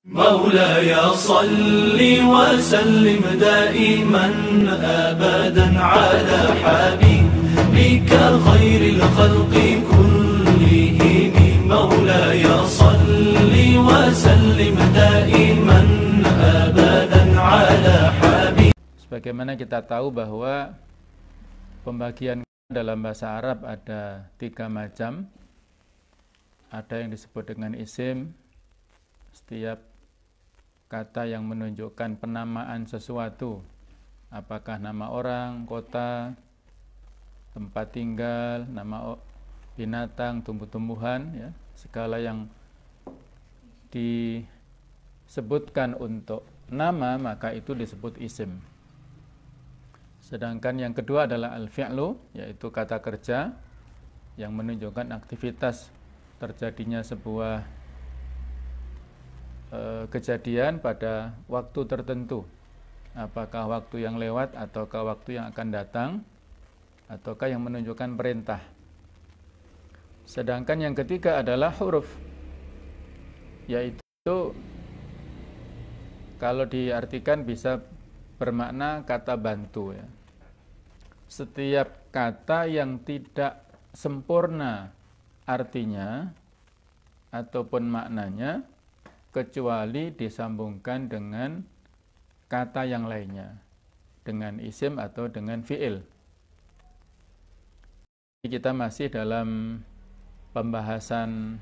مولاي صل وسلم دائما أبدا على حبيبك خير الخلق كلهم مولاي صل وسلم دائما أبدا على حبيبك. Sebagaimana kita tahu bahwa pembagian dalam bahasa Arab ada 3 macam. Ada yang disebut dengan isim, setiap kata yang menunjukkan penamaan sesuatu, apakah nama orang, kota, tempat tinggal, nama binatang, tumbuh-tumbuhan, ya, segala yang disebutkan untuk nama maka itu disebut isim. Sedangkan yang kedua adalah al-fi'lu, yaitu kata kerja yang menunjukkan aktivitas terjadinya sebuah kejadian pada waktu tertentu, apakah waktu yang lewat ataukah waktu yang akan datang, ataukah yang menunjukkan perintah. Sedangkan yang ketiga adalah huruf, yaitu kalau diartikan bisa bermakna kata bantu, ya. Setiap kata yang tidak sempurna artinya ataupun maknanya kecuali disambungkan dengan kata yang lainnya, dengan isim atau dengan fi'il. Kita masih dalam pembahasan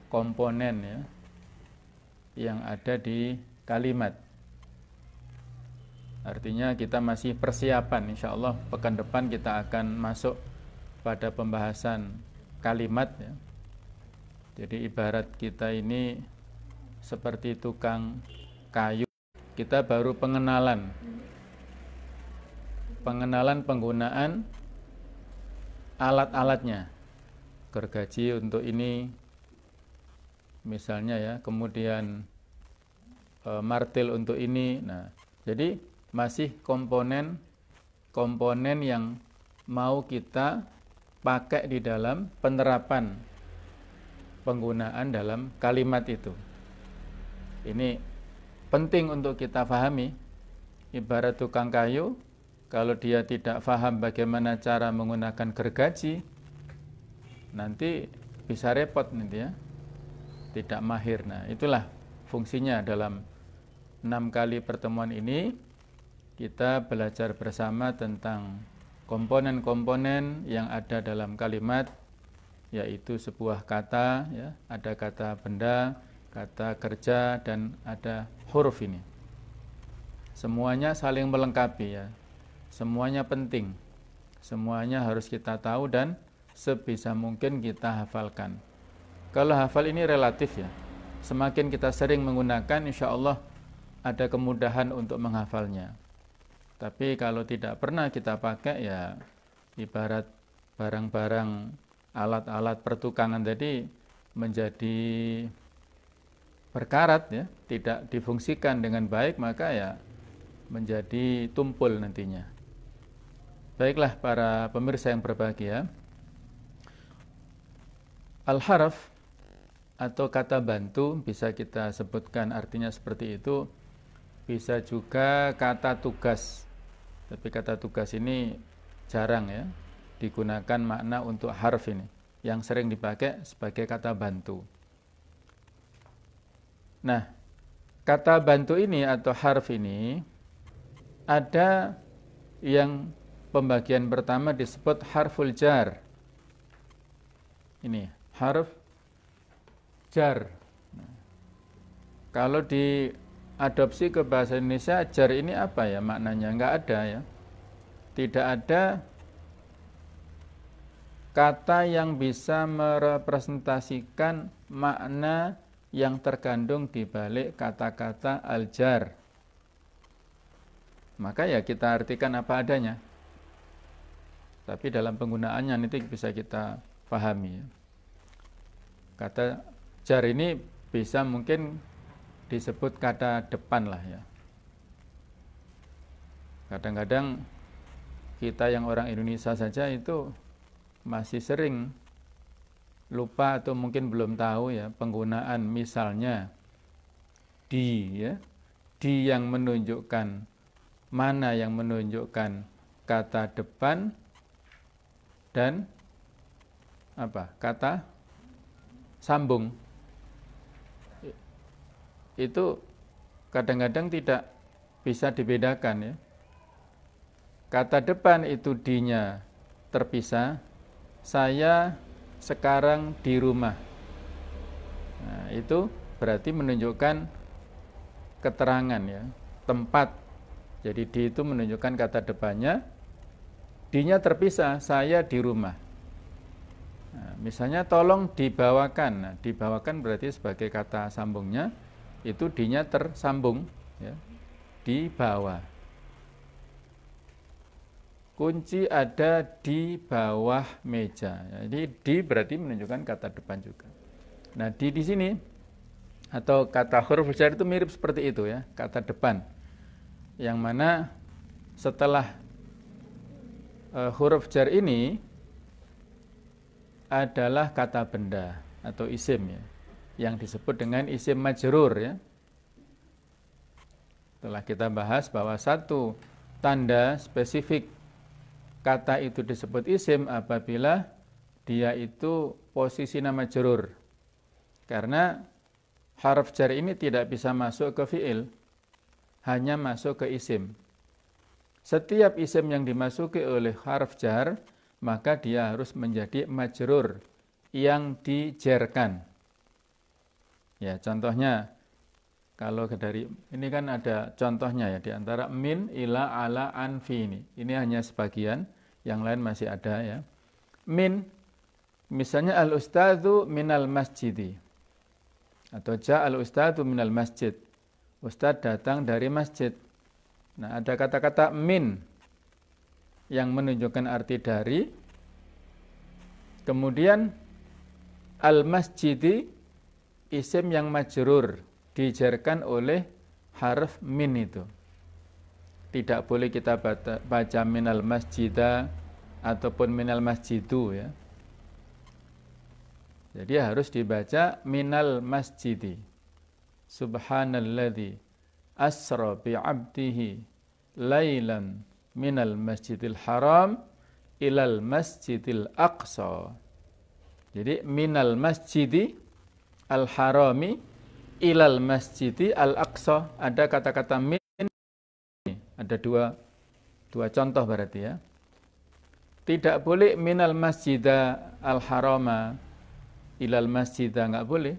komponen, ya, yang ada di kalimat. Artinya kita masih persiapan, insya Allah pekan depan kita akan masuk pada pembahasan kalimat, ya. Jadi ibarat kita ini seperti tukang kayu, kita baru pengenalan penggunaan alat-alatnya, gergaji untuk ini misalnya, ya, kemudian martil untuk ini. Nah, jadi masih komponen yang mau kita pakai di dalam penerapan penggunaan dalam kalimat itu. Ini penting untuk kita pahami. Ibarat tukang kayu, kalau dia tidak paham bagaimana cara menggunakan gergaji, nanti bisa repot nanti, ya, tidak mahir. Nah, itulah fungsinya dalam 6 kali pertemuan ini kita belajar bersama tentang komponen-komponen yang ada dalam kalimat, yaitu sebuah kata, ya, ada kata benda, kata kerja, dan ada huruf ini. Semuanya saling melengkapi, ya. Semuanya penting. Semuanya harus kita tahu dan sebisa mungkin kita hafalkan. Kalau hafal ini relatif, ya. Semakin kita sering menggunakan, insya Allah ada kemudahan untuk menghafalnya. Tapi kalau tidak pernah kita pakai, ya ibarat barang-barang alat-alat pertukangan tadi menjadi berkarat, ya, tidak difungsikan dengan baik, maka ya menjadi tumpul nantinya. Baiklah para pemirsa yang berbahagia, al-harf atau kata bantu bisa kita sebutkan artinya seperti itu, bisa juga kata tugas. Tapi kata tugas ini jarang, ya, digunakan makna untuk harf ini, yang sering dipakai sebagai kata bantu. Nah, kata bantu ini atau harf ini ada yang pembagian pertama disebut harful jar. Ini harf jar. Nah, kalau diadopsi ke bahasa Indonesia, jar ini apa, ya, maknanya? Enggak ada, ya. Tidak ada kata yang bisa merepresentasikan makna yang terkandung di balik kata-kata al-jar. Maka ya kita artikan apa adanya. Tapi dalam penggunaannya nanti bisa kita pahami, ya. Kata jar ini bisa mungkin disebut kata depan lah, ya. Kadang-kadang kita yang orang Indonesia saja itu masih sering lupa atau mungkin belum tahu, ya, penggunaan misalnya di, ya. Di yang menunjukkan, mana yang menunjukkan kata depan dan apa? Kata sambung. Itu kadang-kadang tidak bisa dibedakan, ya. Kata depan itu di-nya terpisah. Saya sekarang di rumah. Nah, itu berarti menunjukkan keterangan, ya, tempat. Jadi di itu menunjukkan kata depannya, di-nya terpisah, saya di rumah. Nah, misalnya tolong dibawakan. Nah, dibawakan berarti sebagai kata sambungnya, itu di-nya tersambung, ya, dibawa. Kunci ada di bawah meja. Jadi di berarti menunjukkan kata depan juga. Nah, di sini atau kata huruf jar itu mirip seperti itu, ya, kata depan. Yang mana setelah huruf jar ini adalah kata benda atau isim, ya, yang disebut dengan isim majrur, ya. Setelah kita bahas bahwa satu tanda spesifik kata itu disebut isim apabila dia itu posisi nama majrur. Karena harf jar ini tidak bisa masuk ke fi'il, hanya masuk ke isim. Setiap isim yang dimasuki oleh harf jar, maka dia harus menjadi majrur, yang dijarkan. Ya, contohnya, kalau dari ini kan ada contohnya, ya, di antara min, ila, ala, an, fi ini. Ini hanya sebagian, yang lain masih ada, ya. Min, misalnya al-ustadzu minal masjidi. Atau ja'al ustadzu minal masjid. Ustadz datang dari masjid. Nah, ada kata-kata min yang menunjukkan arti dari. Kemudian al-masjidi, isim yang majrur, dijarkan oleh harf min itu. Tidak boleh kita baca minal masjidah ataupun minal masjidu, ya. Jadi harus dibaca minal masjidi. Subhanalladzi asra bi'abdihi lailan minal masjidil haram ilal masjidil aqsa. Jadi minal masjidi al-harami ilal masjidi al-aqsa. Ada kata-kata min. Ada dua contoh berarti, ya. Tidak boleh minal masjida al-harama ilal masjidah, enggak boleh.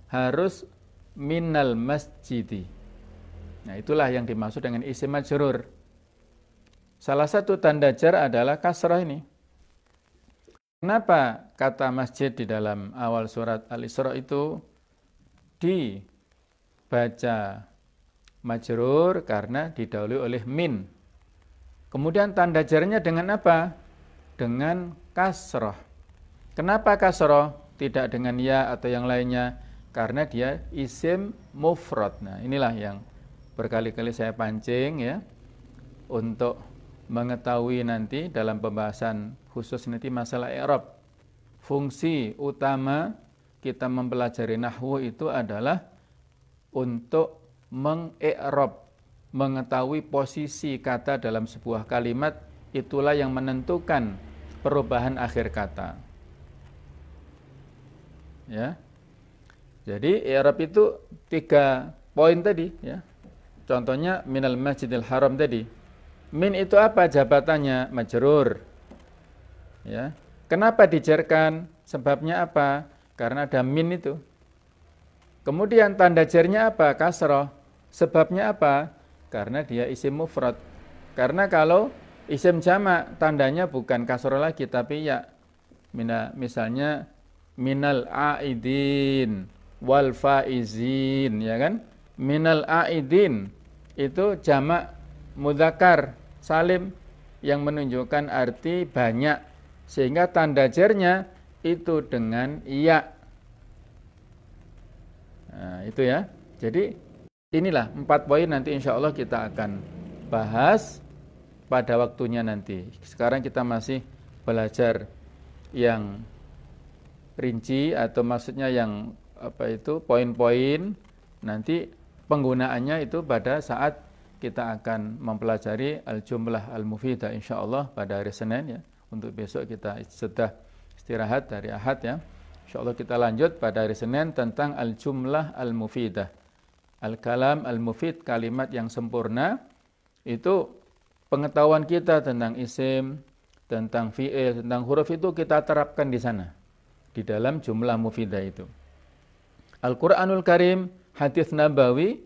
Harus minal masjidi. Nah, itulah yang dimaksud dengan isim majrur. Salah satu tanda jar adalah kasrah ini. Kenapa kata masjid di dalam awal surat Al-Isra itu dibaca majrur? Karena didahului oleh min. Kemudian tanda jarnya dengan apa? Dengan kasrah. Kenapa kasrah? Tidak dengan ya atau yang lainnya, karena dia isim mufrad. Nah, inilah yang berkali-kali saya pancing, ya, untuk mengetahui nanti dalam pembahasan khusus nanti masalah i'rab. Fungsi utama kita mempelajari nahwu itu adalah untuk meng-i'rab, mengetahui posisi kata dalam sebuah kalimat. Itulah yang menentukan perubahan akhir kata. Ya, jadi i'rab itu 3 poin tadi, ya. Contohnya minal masjidil haram tadi. Min itu apa jabatannya? Majrur. Ya. Kenapa dijarkan? Sebabnya apa? Karena ada min itu. Kemudian tanda jarnya apa? Kasrah. Sebabnya apa? Karena dia isim mufrad. Karena kalau isim jamak tandanya bukan kasrah lagi tapi ya. Misalnya minal aidin wal faizin, ya kan? Minal aidin itu jamak mudzakkar salim yang menunjukkan arti banyak, sehingga tanda jarnya itu dengan iya. Nah, itu, ya. Jadi inilah 4 poin, nanti insya Allah kita akan bahas pada waktunya nanti. Sekarang kita masih belajar yang rinci, atau maksudnya yang poin-poin. Nanti penggunaannya itu pada saat kita akan mempelajari al-jumlah al-mufidah insyaallah pada hari Senin ya. Untuk besok kita sudah istirahat dari Ahad ya. Insyaallah kita lanjut pada hari Senin tentang al-jumlah al-mufidah. Al-kalam al-mufid, kalimat yang sempurna. Itu pengetahuan kita tentang isim, tentang fi'il, tentang huruf itu kita terapkan di sana. Di dalam jumlah mufidah itu. Al-Quranul Karim, hadis Nabawi,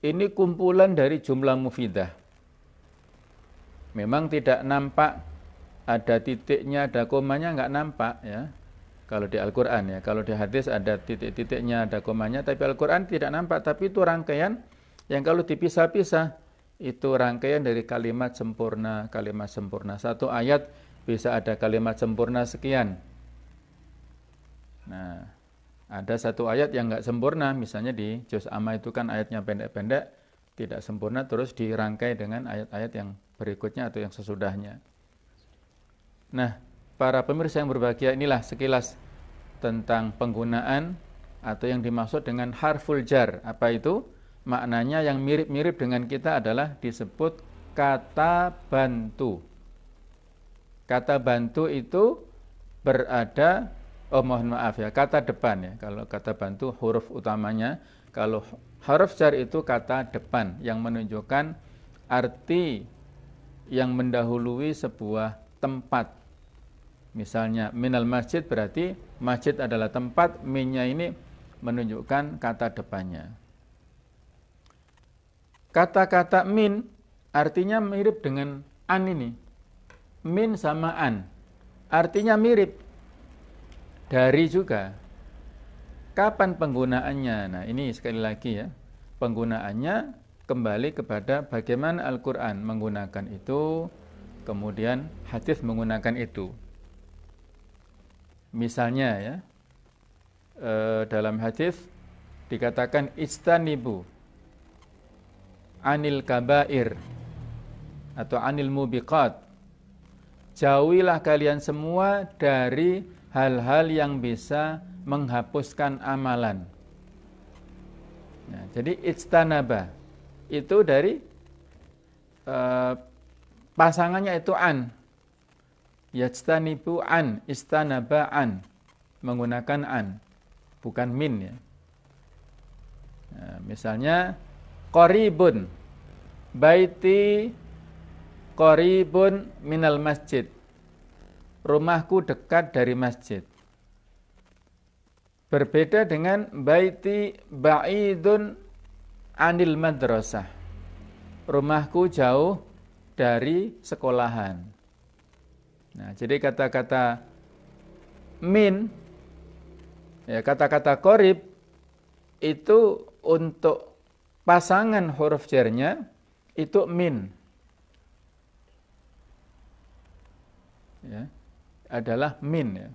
ini kumpulan dari jumlah mufidah. Memang tidak nampak ada titiknya, ada komanya, nggak nampak ya. Kalau di Al-Quran ya, kalau di hadis ada titik-titiknya, ada komanya, tapi Al-Quran tidak nampak. Tapi itu rangkaian yang kalau dipisah-pisah, itu rangkaian dari kalimat sempurna, kalimat sempurna. Satu ayat bisa ada kalimat sempurna sekian. Nah, ada satu ayat yang nggak sempurna, misalnya di Juz Amma itu kan ayatnya pendek-pendek, tidak sempurna, terus dirangkai dengan ayat-ayat yang berikutnya atau yang sesudahnya. Nah, para pemirsa yang berbahagia, inilah sekilas tentang penggunaan atau yang dimaksud dengan harful jar. Apa itu? Maknanya yang mirip-mirip dengan kita adalah disebut kata bantu. Kata bantu itu berada, mohon maaf ya, kata depan ya. Kalau kata bantu huruf utamanya, kalau huruf jar itu kata depan yang menunjukkan arti yang mendahului sebuah tempat. Misalnya minal masjid berarti masjid adalah tempat, minnya ini menunjukkan kata depannya. Kata-kata min artinya mirip dengan an ini. Min sama an artinya mirip. Dari juga. Kapan penggunaannya? Nah, ini sekali lagi ya. Penggunaannya kembali kepada bagaimana Al-Quran menggunakan itu, kemudian hadis menggunakan itu. Misalnya ya, dalam hadis dikatakan istanibu anil kabair atau anil mubiqat. Jauhilah kalian semua dari hal-hal yang bisa menghapuskan amalan. Nah, jadi istanaba itu dari pasangannya itu an. Yajtanibu an, istanaba an, menggunakan an, bukan min ya. Nah, misalnya qaribun, baiti qaribun minal masjid, rumahku dekat dari masjid. Berbeda dengan baiti ba'idun anil madrasah, rumahku jauh dari sekolahan. Nah, jadi kata-kata min, ya, kata-kata qarib itu untuk pasangan huruf jarnya itu min, ya, adalah min. Ya.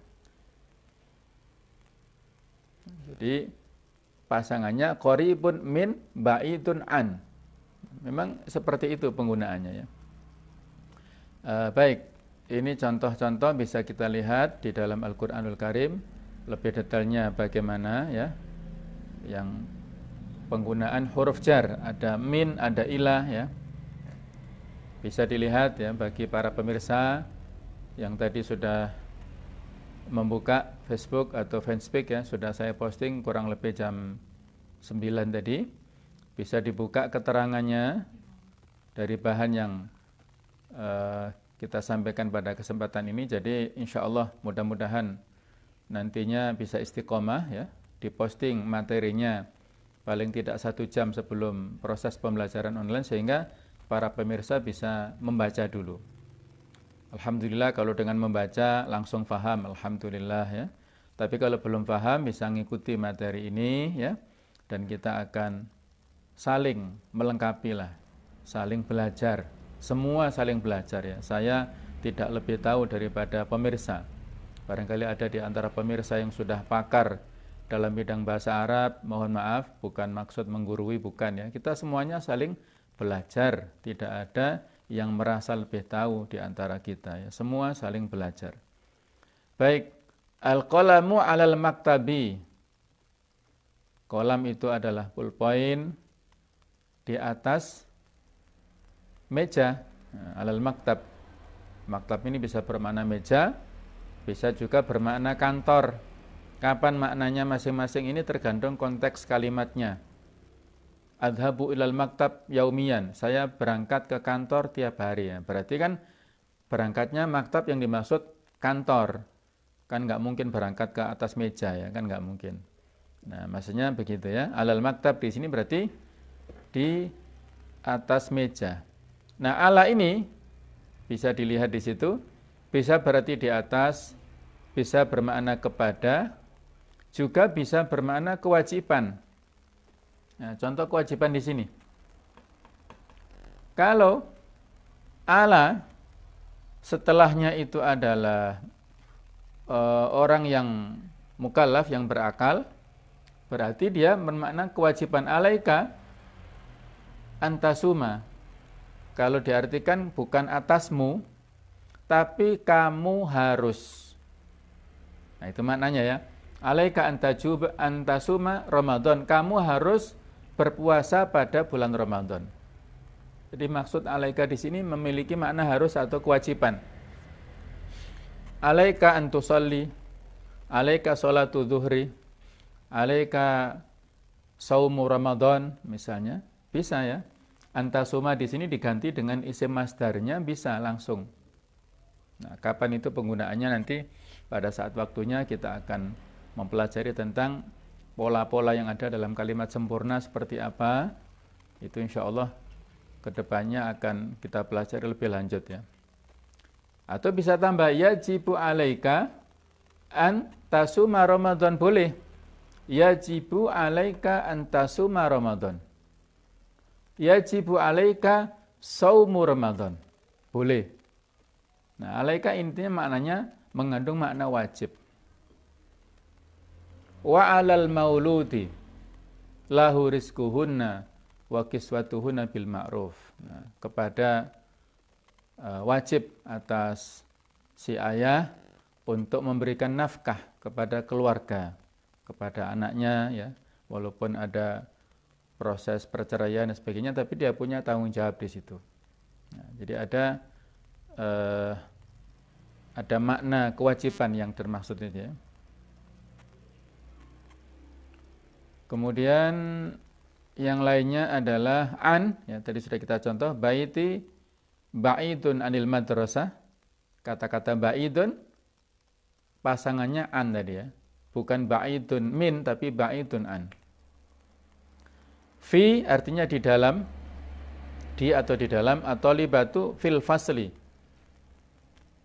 Jadi pasangannya qaribun min, ba'idun an. Memang seperti itu penggunaannya. Ya. Baik. Ini contoh-contoh bisa kita lihat di dalam Al-Quranul Karim. Lebih detailnya bagaimana ya, yang penggunaan huruf jar, ada min, ada ilah ya. Bisa dilihat ya bagi para pemirsa yang tadi sudah membuka Facebook atau Fanspeak ya, sudah saya posting kurang lebih jam 9 tadi. Bisa dibuka keterangannya dari bahan yang kita sampaikan pada kesempatan ini. Jadi insya Allah mudah-mudahan nantinya bisa istiqomah ya, diposting materinya paling tidak 1 jam sebelum proses pembelajaran online sehingga para pemirsa bisa membaca dulu. Alhamdulillah kalau dengan membaca langsung paham, alhamdulillah ya. Tapi kalau belum paham bisa mengikuti materi ini ya, dan kita akan saling melengkapi lah, saling belajar. Semua saling belajar ya. Saya tidak lebih tahu daripada pemirsa. Barangkali ada di antara pemirsa yang sudah pakar dalam bidang bahasa Arab. Mohon maaf, bukan maksud menggurui, bukan ya. Kita semuanya saling belajar. Tidak ada yang merasa lebih tahu di antara kita ya. Semua saling belajar. Baik, al-qalamu 'alal maktabi. Kolam itu adalah pulpoin di atas meja. Alal maktab. Maktab ini bisa bermakna meja, bisa juga bermakna kantor. Kapan maknanya masing-masing ini tergantung konteks kalimatnya. Adhabu ilal maktab yaumiyan. Saya berangkat ke kantor tiap hari. Ya. Berarti kan berangkatnya maktab yang dimaksud kantor. Kan nggak mungkin berangkat ke atas meja ya, kan nggak mungkin. Nah, maksudnya begitu ya. Alal maktab di sini berarti di atas meja. Nah, ala ini bisa dilihat di situ, bisa berarti di atas, bisa bermakna kepada, juga bisa bermakna kewajiban. Nah, contoh kewajiban di sini. Kalau ala setelahnya itu adalah orang yang mukallaf, yang berakal, berarti dia bermakna kewajiban alaika antasuma. Kalau diartikan bukan atasmu, tapi kamu harus. Nah, itu maknanya ya. Alaika antasuma Ramadan. Kamu harus berpuasa pada bulan Ramadan. Jadi maksud alaika di sini memiliki makna harus atau kewajiban. Alaika antusalli, alaika sholatu zuhri, alaika saumu Ramadan misalnya, bisa ya. Antasuma di sini diganti dengan isim masdarnya, bisa langsung. Nah, kapan itu penggunaannya nanti pada saat waktunya kita akan mempelajari tentang pola-pola yang ada dalam kalimat sempurna seperti apa. Itu insya Allah kedepannya akan kita pelajari lebih lanjut ya. Atau bisa tambah yajibu alaika an tasuma Ramadan, boleh. Yajibu alaika an tasuma Ramadan. Yajibu alaika saumu Ramadan, boleh. Nah, alaika intinya maknanya mengandung makna wajib. Wa alal mauludi lahu rizquhunna wa kiswatuhunna bil ma'ruf. Nah, kepada wajib atas si ayah untuk memberikan nafkah kepada keluarga, kepada anaknya ya, walaupun ada proses perceraian dan sebagainya, tapi dia punya tanggung jawab di situ. Nah, jadi ada makna kewajiban yang termaksud itu ya. Kemudian yang lainnya adalah an, ya tadi sudah kita contoh, baiti ba'idun anil madrasah. Kata-kata ba'idun pasangannya an tadi ya. Bukan ba'idun min tapi ba'idun an. Fi artinya di dalam, di atau di dalam, atau libatu fil fasli.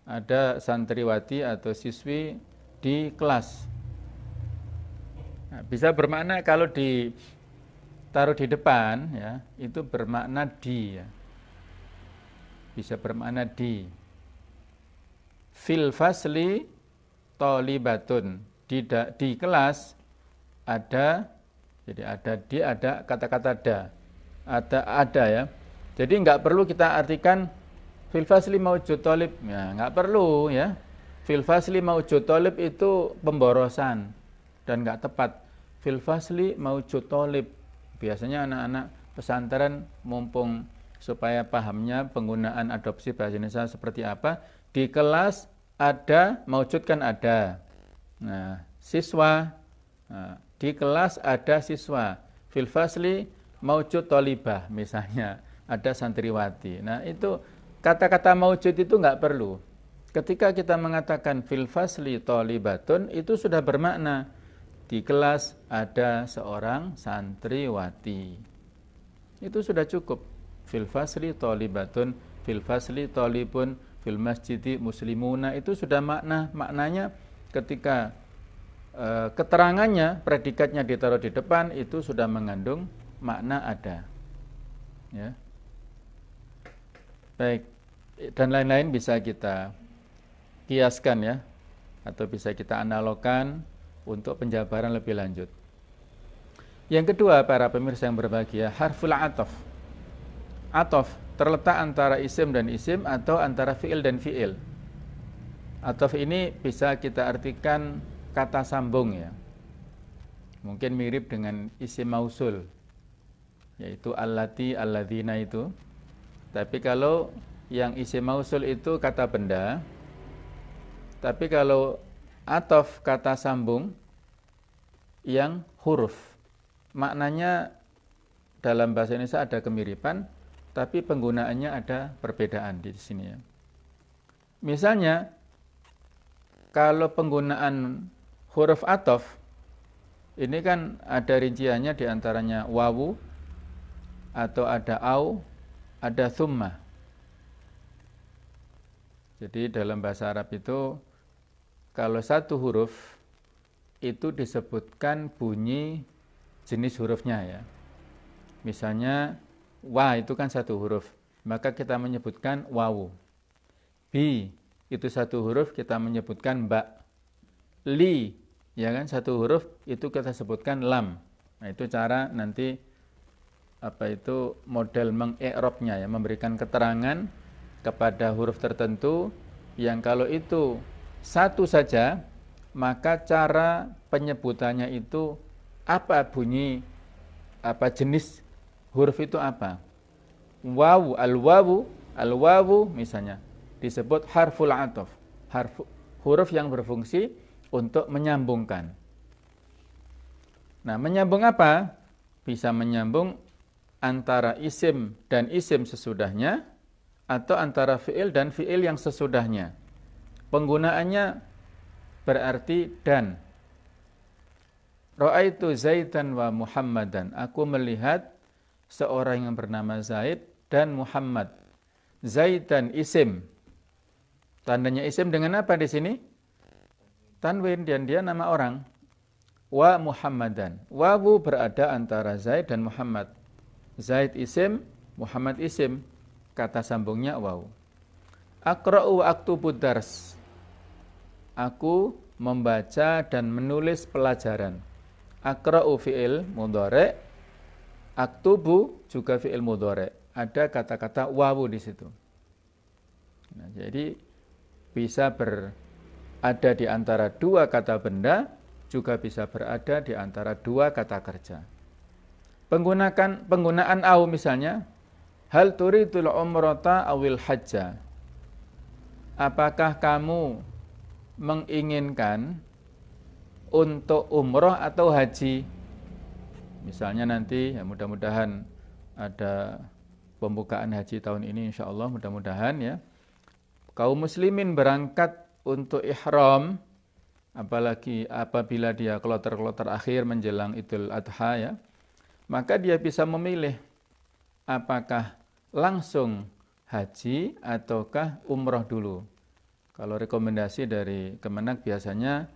Ada santriwati atau siswi di kelas. Nah, bisa bermakna kalau ditaruh di depan ya, itu bermakna di ya. Bisa bermakna di. Fil fasli tolibatun, di kelas ada, jadi ada kata-kata ada ya. Jadi enggak perlu kita artikan fil fasli maujud tolib ya, enggak perlu ya. Fil fasli maujud tolib itu pemborosan dan enggak tepat. Fil fasli maujud tolib. Biasanya anak-anak pesantren mumpung supaya pahamnya penggunaan adopsi bahasa Indonesia seperti apa, di kelas ada, maujud kan ada. Nah, siswa, nah, di kelas ada siswa. Fil fasli maujud tolibah misalnya, ada santriwati. Nah, itu kata-kata maujud itu enggak perlu. Ketika kita mengatakan fil fasli tolibatun, itu sudah bermakna di kelas ada seorang santriwati. Itu sudah cukup. Fil fasli tolibatun, fil fasli tolibun, fil masjidi muslimuna, itu sudah maknanya ketika keterangannya, predikatnya ditaruh di depan, itu sudah mengandung makna ada. Ya. Baik, dan lain-lain bisa kita kiaskan ya, atau bisa kita analogkan untuk penjabaran lebih lanjut. Yang kedua, para pemirsa yang berbahagia, harful atof. Atof terletak antara isim dan isim atau antara fi'il dan fi'il. Atof ini bisa kita artikan kata sambung ya. Mungkin mirip dengan isim mausul. yaitu allati, alladzina itu. Tapi kalau yang isim mausul itu kata benda. Tapi kalau atof kata sambung yang huruf, maknanya dalam bahasa Indonesia ada kemiripan, tapi penggunaannya ada perbedaan di sini ya. Misalnya kalau penggunaan huruf atof ini kan ada rinciannya, diantaranya wawu atau ada au, ada thumma. Jadi dalam bahasa Arab itu kalau satu huruf itu disebutkan bunyi jenis hurufnya ya. Misalnya wa itu kan satu huruf, maka kita menyebutkan wawu. Bi itu satu huruf, kita menyebutkan ba. Li ya kan satu huruf, itu kita sebutkan lam. Nah, itu cara nanti model mengi'rabnya ya, memberikan keterangan kepada huruf tertentu yang kalau itu satu saja, maka cara penyebutannya itu apa bunyi, apa jenis huruf itu apa. Wawu, al-wawu misalnya disebut harful atof, huruf yang berfungsi untuk menyambungkan. Nah, menyambung apa? Bisa menyambung antara isim dan isim sesudahnya, atau antara fi'il dan fi'il yang sesudahnya. Penggunaannya berarti dan. Ra'aitu Zaidan wa Muhammadan. Aku melihat seorang yang bernama Zaid dan Muhammad. Zaidan isim. Tandanya isim dengan apa di sini? Tanwin, dan dia nama orang. Wa Muhammadan. Wawu berada antara Zaid dan Muhammad. Zaid isim, Muhammad isim. Kata sambungnya wawu. Aqra'u wa aktubu dars. Aku membaca dan menulis pelajaran. Aqra'u fi'il mudhari', aktubu juga fi'il mudhari'. Ada kata-kata wawu di situ. Nah, jadi bisa berada di antara dua kata benda, juga bisa berada di antara dua kata kerja. Penggunaan au misalnya, hal turidul umrata awil hajja. Apakah kamu menginginkan untuk umroh atau haji? Misalnya nanti ya, mudah-mudahan ada pembukaan haji tahun ini, insya Allah mudah-mudahan ya, kaum muslimin berangkat untuk ihram, apalagi apabila dia kloter-kloter akhir menjelang Idul Adha ya, maka dia bisa memilih apakah langsung haji ataukah umroh dulu. Kalau rekomendasi dari Kemenak biasanya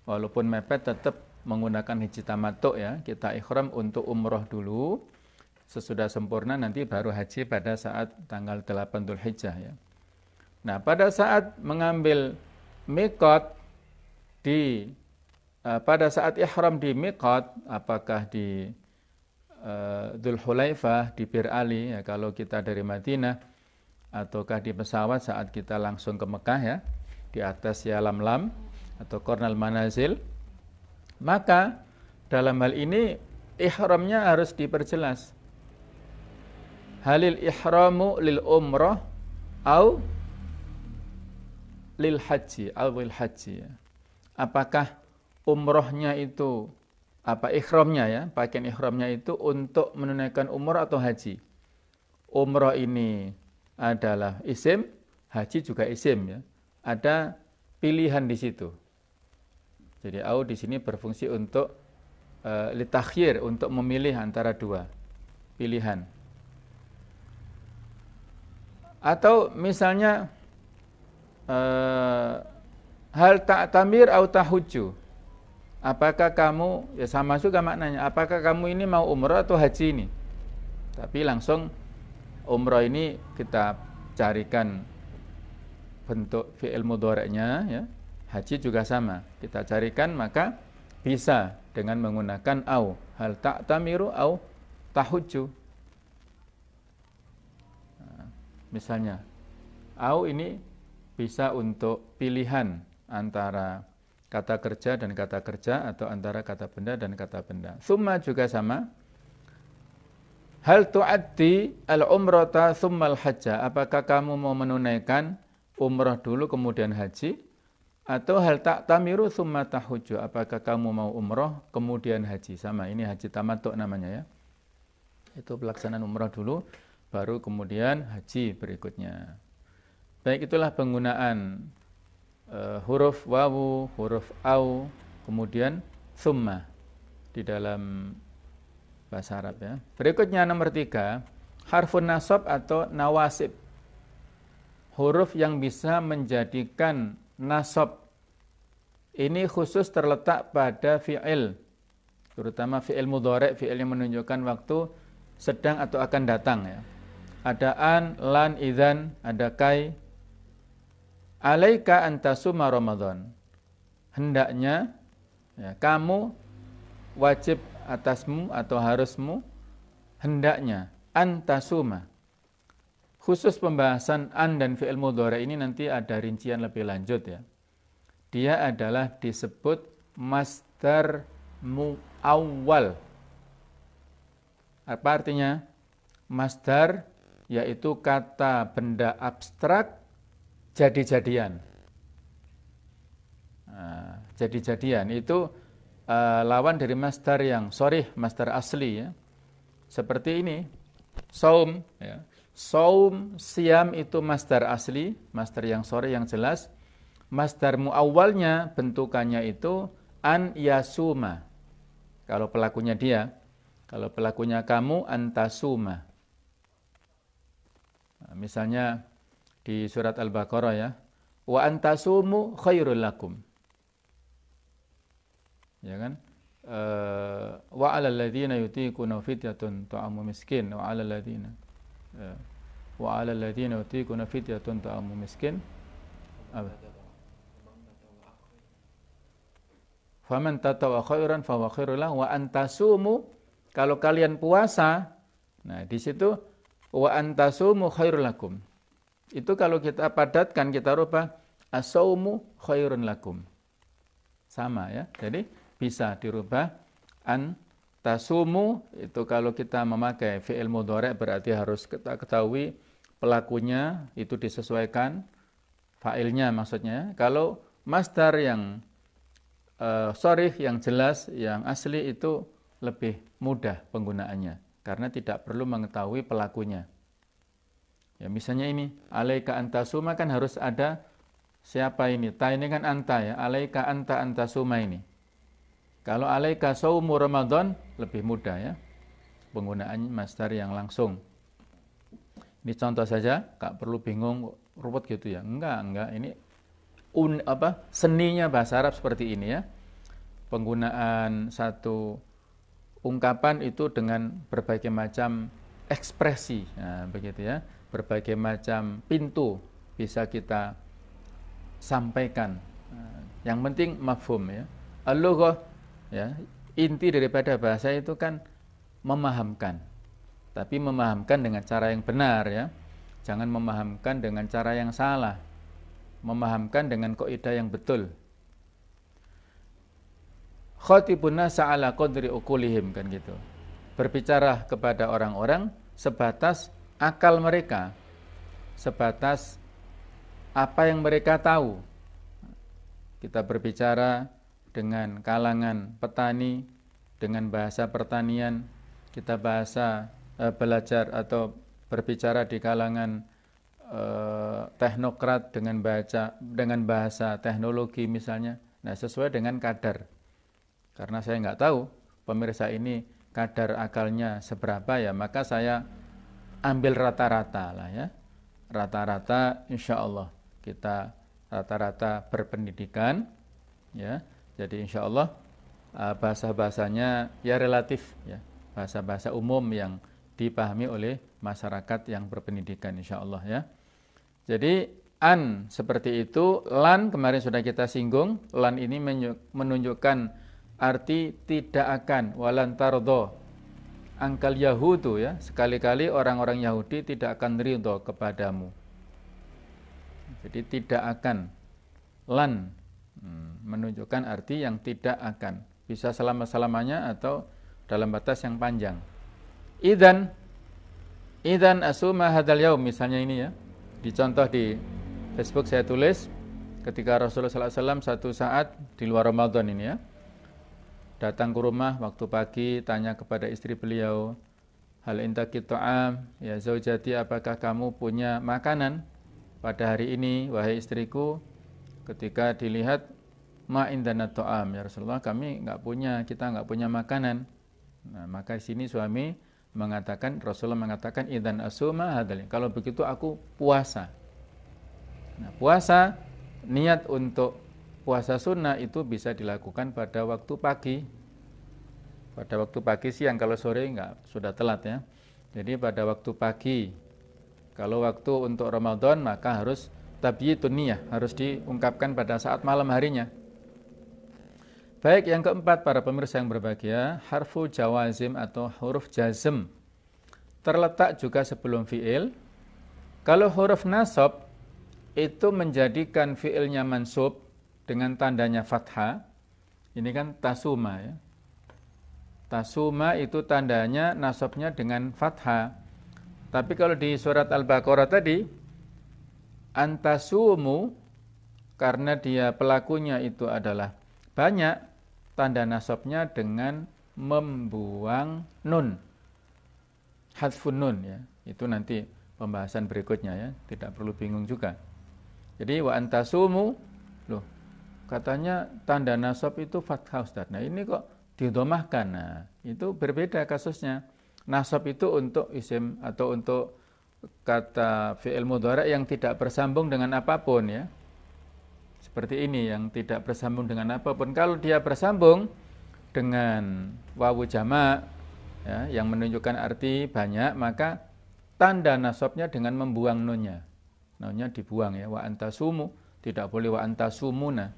walaupun mepet tetap menggunakan haji tamattu ya, kita ihram untuk umroh dulu, sesudah sempurna nanti baru haji pada saat tanggal 8 Dzulhijjah ya. Nah, pada saat mengambil miqat pada saat ihram di miqat, apakah di Dzulhulaifah, di Bir Ali ya, kalau kita dari Madinah, ataukah di pesawat saat kita langsung ke Mekah ya, di atas ya Lam-Lam atau Kornal Manazil, maka dalam hal ini ihramnya harus diperjelas. Halil ihramu lil umrah au lil haji awil haji ya. Apakah umrohnya itu ihramnya ya, pakaian ihramnya itu untuk menunaikan umrah atau haji? Umrah ini adalah isim, haji juga isim ya. Ada pilihan di situ. Jadi au di sini berfungsi untuk litakhyir, untuk memilih antara dua pilihan. Atau misalnya hal ta'tamir au tahujju. Apakah kamu, ya sama juga maknanya, apakah kamu ini mau umrah atau haji ini? Tapi langsung umrah ini kita carikan bentuk fi'il mudhari'nya ya. Haji juga sama, kita carikan, maka bisa dengan menggunakan au. Hal ta'tamiru au tahujju. Nah, misalnya au ini bisa untuk pilihan antara kata kerja dan kata kerja, atau antara kata benda dan kata benda. Summa juga sama. Hal tu'addi al-umrata tsummal hajja? Apakah kamu mau menunaikan umrah dulu kemudian haji? Atau hal ta'tamiru tsumma tahujju? Apakah kamu mau umrah kemudian haji? Sama, ini haji tamattu namanya ya. Itu pelaksanaan umrah dulu baru kemudian haji berikutnya. Baik, itulah penggunaan huruf wawu, huruf au, kemudian tsumma di dalam bahasa Arab ya. Berikutnya nomor 3, harfun nasab atau nawasib. Huruf yang bisa menjadikan nasab. Ini khusus terletak pada fi'il, terutama fi'il mudhari', fi'il yang menunjukkan waktu sedang atau akan datang ya. Ada an, lan, idzan, ada kai. Alaika antasuma Ramadan. Hendaknya ya, kamu wajib atasmu atau harusmu, hendaknya antasuma. Khusus pembahasan an dan fi'il mudhari' ini nanti ada rincian lebih lanjut ya. Dia adalah disebut masdar muawwal. Apa artinya? Masdar yaitu kata benda abstrak jadi-jadian. Nah, jadi-jadian itu lawan dari masdar yang sharih, masdar asli ya. Seperti ini, saum ya. Saum, siam itu masdar asli, masdar yang sharih yang jelas. Masdar muawwalnya bentukannya itu an yasuma. Kalau pelakunya dia, kalau pelakunya kamu antasuma. Nah, misalnya di surat Al-Baqarah ya, wa antasumu khairul lakum. Ya kan? Wa 'alal ladzina yutiquna fidyatun ta'amu miskin wa 'alal ladzina yutiquna fidyatun ta'amu miskin. Faman tatawa khairan fa huwa khairul lahu wa antasumu, kalau kalian puasa. Nah, di situ wa antasumu khairul lakum. Itu kalau kita padatkan, kita rubah as-saumu khairun lakum. Sama ya. Jadi bisa dirubah an tasumu, itu kalau kita memakai fi'il mudhari' berarti harus kita ketahui pelakunya itu disesuaikan, fa'ilnya maksudnya. Kalau masdar yang sharih, yang jelas, yang asli itu lebih mudah penggunaannya karena tidak perlu mengetahui pelakunya. Ya misalnya ini alaika antasuma kan harus ada siapa ini? Ta ini kan anta ya. Alaika anta antasuma ini. Kalau alaika saumu Ramadan lebih mudah ya penggunaan masdar yang langsung. Ini contoh saja, gak perlu bingung ruwet gitu ya. Enggak. Ini seninya bahasa Arab seperti ini ya. Penggunaan satu ungkapan itu dengan berbagai macam ekspresi. Nah, begitu ya. Berbagai macam pintu bisa kita sampaikan. Yang penting mafhum ya. Al-lughah ya, inti daripada bahasa itu kan memahamkan. Tapi memahamkan dengan cara yang benar ya. Jangan memahamkan dengan cara yang salah. Memahamkan dengan kaidah yang betul. Khatibun nasa ala qadri uqulihim kan gitu. Berbicara kepada orang-orang sebatas akal mereka. Sebatas apa yang mereka tahu. Kita berbicara dengan kalangan petani, dengan bahasa pertanian, kita belajar atau berbicara di kalangan teknokrat dengan bahasa teknologi misalnya. Nah, sesuai dengan kadar. Karena saya nggak tahu pemirsa ini kadar akalnya seberapa ya, maka saya ambil rata-rata lah ya. Rata-rata insya Allah kita rata-rata berpendidikan ya. Jadi insya Allah bahasa-bahasanya ya relatif ya, bahasa-bahasa umum yang dipahami oleh masyarakat yang berpendidikan insya Allah ya. Jadi an seperti itu, lan kemarin sudah kita singgung, lan ini menunjukkan arti tidak akan, walan tardo, angkal Yahudu ya, sekali-kali orang-orang Yahudi tidak akan ridho kepadamu. Jadi tidak akan, lan menunjukkan arti yang tidak akan, bisa selama-selamanya atau dalam batas yang panjang. Idzan Idzan asuma hadzal yaum, misalnya ini ya. Dicontoh di Facebook saya tulis ketika Rasulullah SAW satu saat di luar Ramadan ini ya, datang ke rumah waktu pagi, tanya kepada istri beliau, hal intaki ta'am, ya zaujati, apakah kamu punya makanan pada hari ini wahai istriku? Ketika dilihat, ma indana ta'am, ya Rasulullah, kita nggak punya makanan. Nah, maka di sini suami Rasulullah mengatakan idzan asuma hadzal, kalau begitu aku puasa. Nah, puasa, niat untuk puasa sunnah itu bisa dilakukan pada waktu pagi. Pada waktu pagi, siang, kalau sore enggak, sudah telat ya. Jadi pada waktu pagi. Kalau waktu untuk Ramadan maka harus tabyitun niyah, harus diungkapkan pada saat malam harinya. Baik, yang keempat para pemirsa yang berbahagia, harfu jawazim atau huruf jazm terletak juga sebelum fi'il. Kalau huruf nasab itu menjadikan fi'ilnya mansub dengan tandanya fathah. Ini kan tasuma ya. Tasuma itu tandanya nasabnya dengan fathah. Tapi kalau di surat Al-Baqarah tadi, antasumu, karena dia pelakunya itu adalah banyak, tanda nasabnya dengan membuang nun, hadfun nun ya. Itu nanti pembahasan berikutnya ya, tidak perlu bingung juga. Jadi wa antasumu, loh, katanya tanda nasab itu fathah Ustaz. Nah ini kok didomahkan. Nah itu berbeda kasusnya. Nasab itu untuk isim atau untuk kata fi'il mudhari' yang tidak bersambung dengan apapun ya. Seperti ini yang tidak bersambung dengan apapun. Kalau dia bersambung dengan wawu jamak ya, yang menunjukkan arti banyak, maka tanda nasabnya dengan membuang nunnya. Nunnya dibuang ya, wa antasumu, tidak boleh wa antasumuna.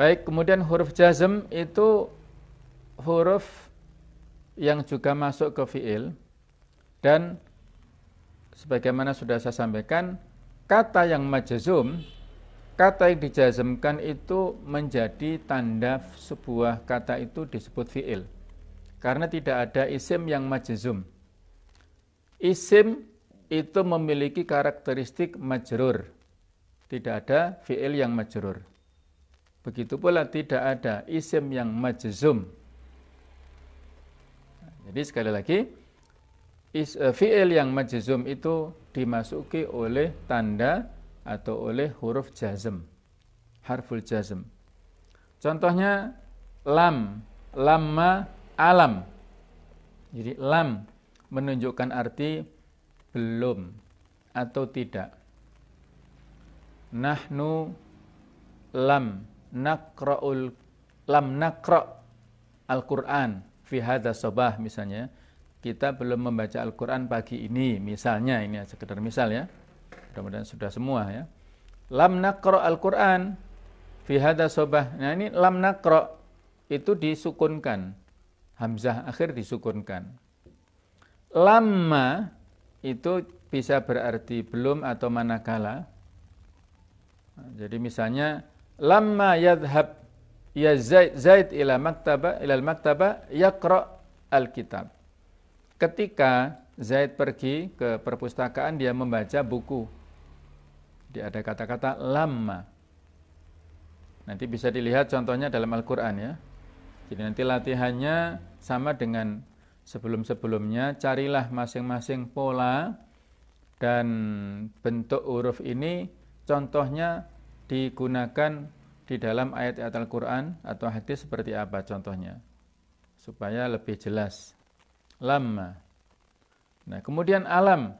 Baik, kemudian huruf jazm itu huruf yang juga masuk ke fi'il, dan sebagaimana sudah saya sampaikan, kata yang majzum, kata yang dijazmkan itu menjadi tanda sebuah kata itu disebut fi'il. Karena tidak ada isim yang majzum. Isim itu memiliki karakteristik majrur. Tidak ada fi'il yang majrur. Begitu pula tidak ada isim yang majzum. Jadi sekali lagi, fi'il yang majzum itu dimasuki oleh tanda atau oleh huruf jazm, harful jazm. Contohnya lam, lamma, alam. Jadi lam menunjukkan arti belum atau tidak. Nahnu lam naqra' al-Qur'an fi hadza sabah, misalnya kita belum membaca Al-Qur'an pagi ini, misalnya, ini sekedar misal ya. Mudah-mudahan sudah semua ya. Lam naqra' al-Qur'an fi hadza sabah. Nah, ini lam naqra' itu disukunkan. Hamzah akhir disukunkan. Lamma itu bisa berarti belum atau manakala. Nah, jadi misalnya lamma yadhhab ya Zaid ila maktaba yaqra al-kitab. Ketika Zaid pergi ke perpustakaan, dia membaca buku. Dia ada kata-kata lamma. Nanti bisa dilihat contohnya dalam Al-Qur'an ya. Jadi nanti latihannya sama dengan sebelum-sebelumnya, carilah masing-masing pola dan bentuk huruf ini, contohnya digunakan di dalam ayat-ayat Al-Qur'an atau hadis seperti apa contohnya, supaya lebih jelas. Lamma. Nah, kemudian alam.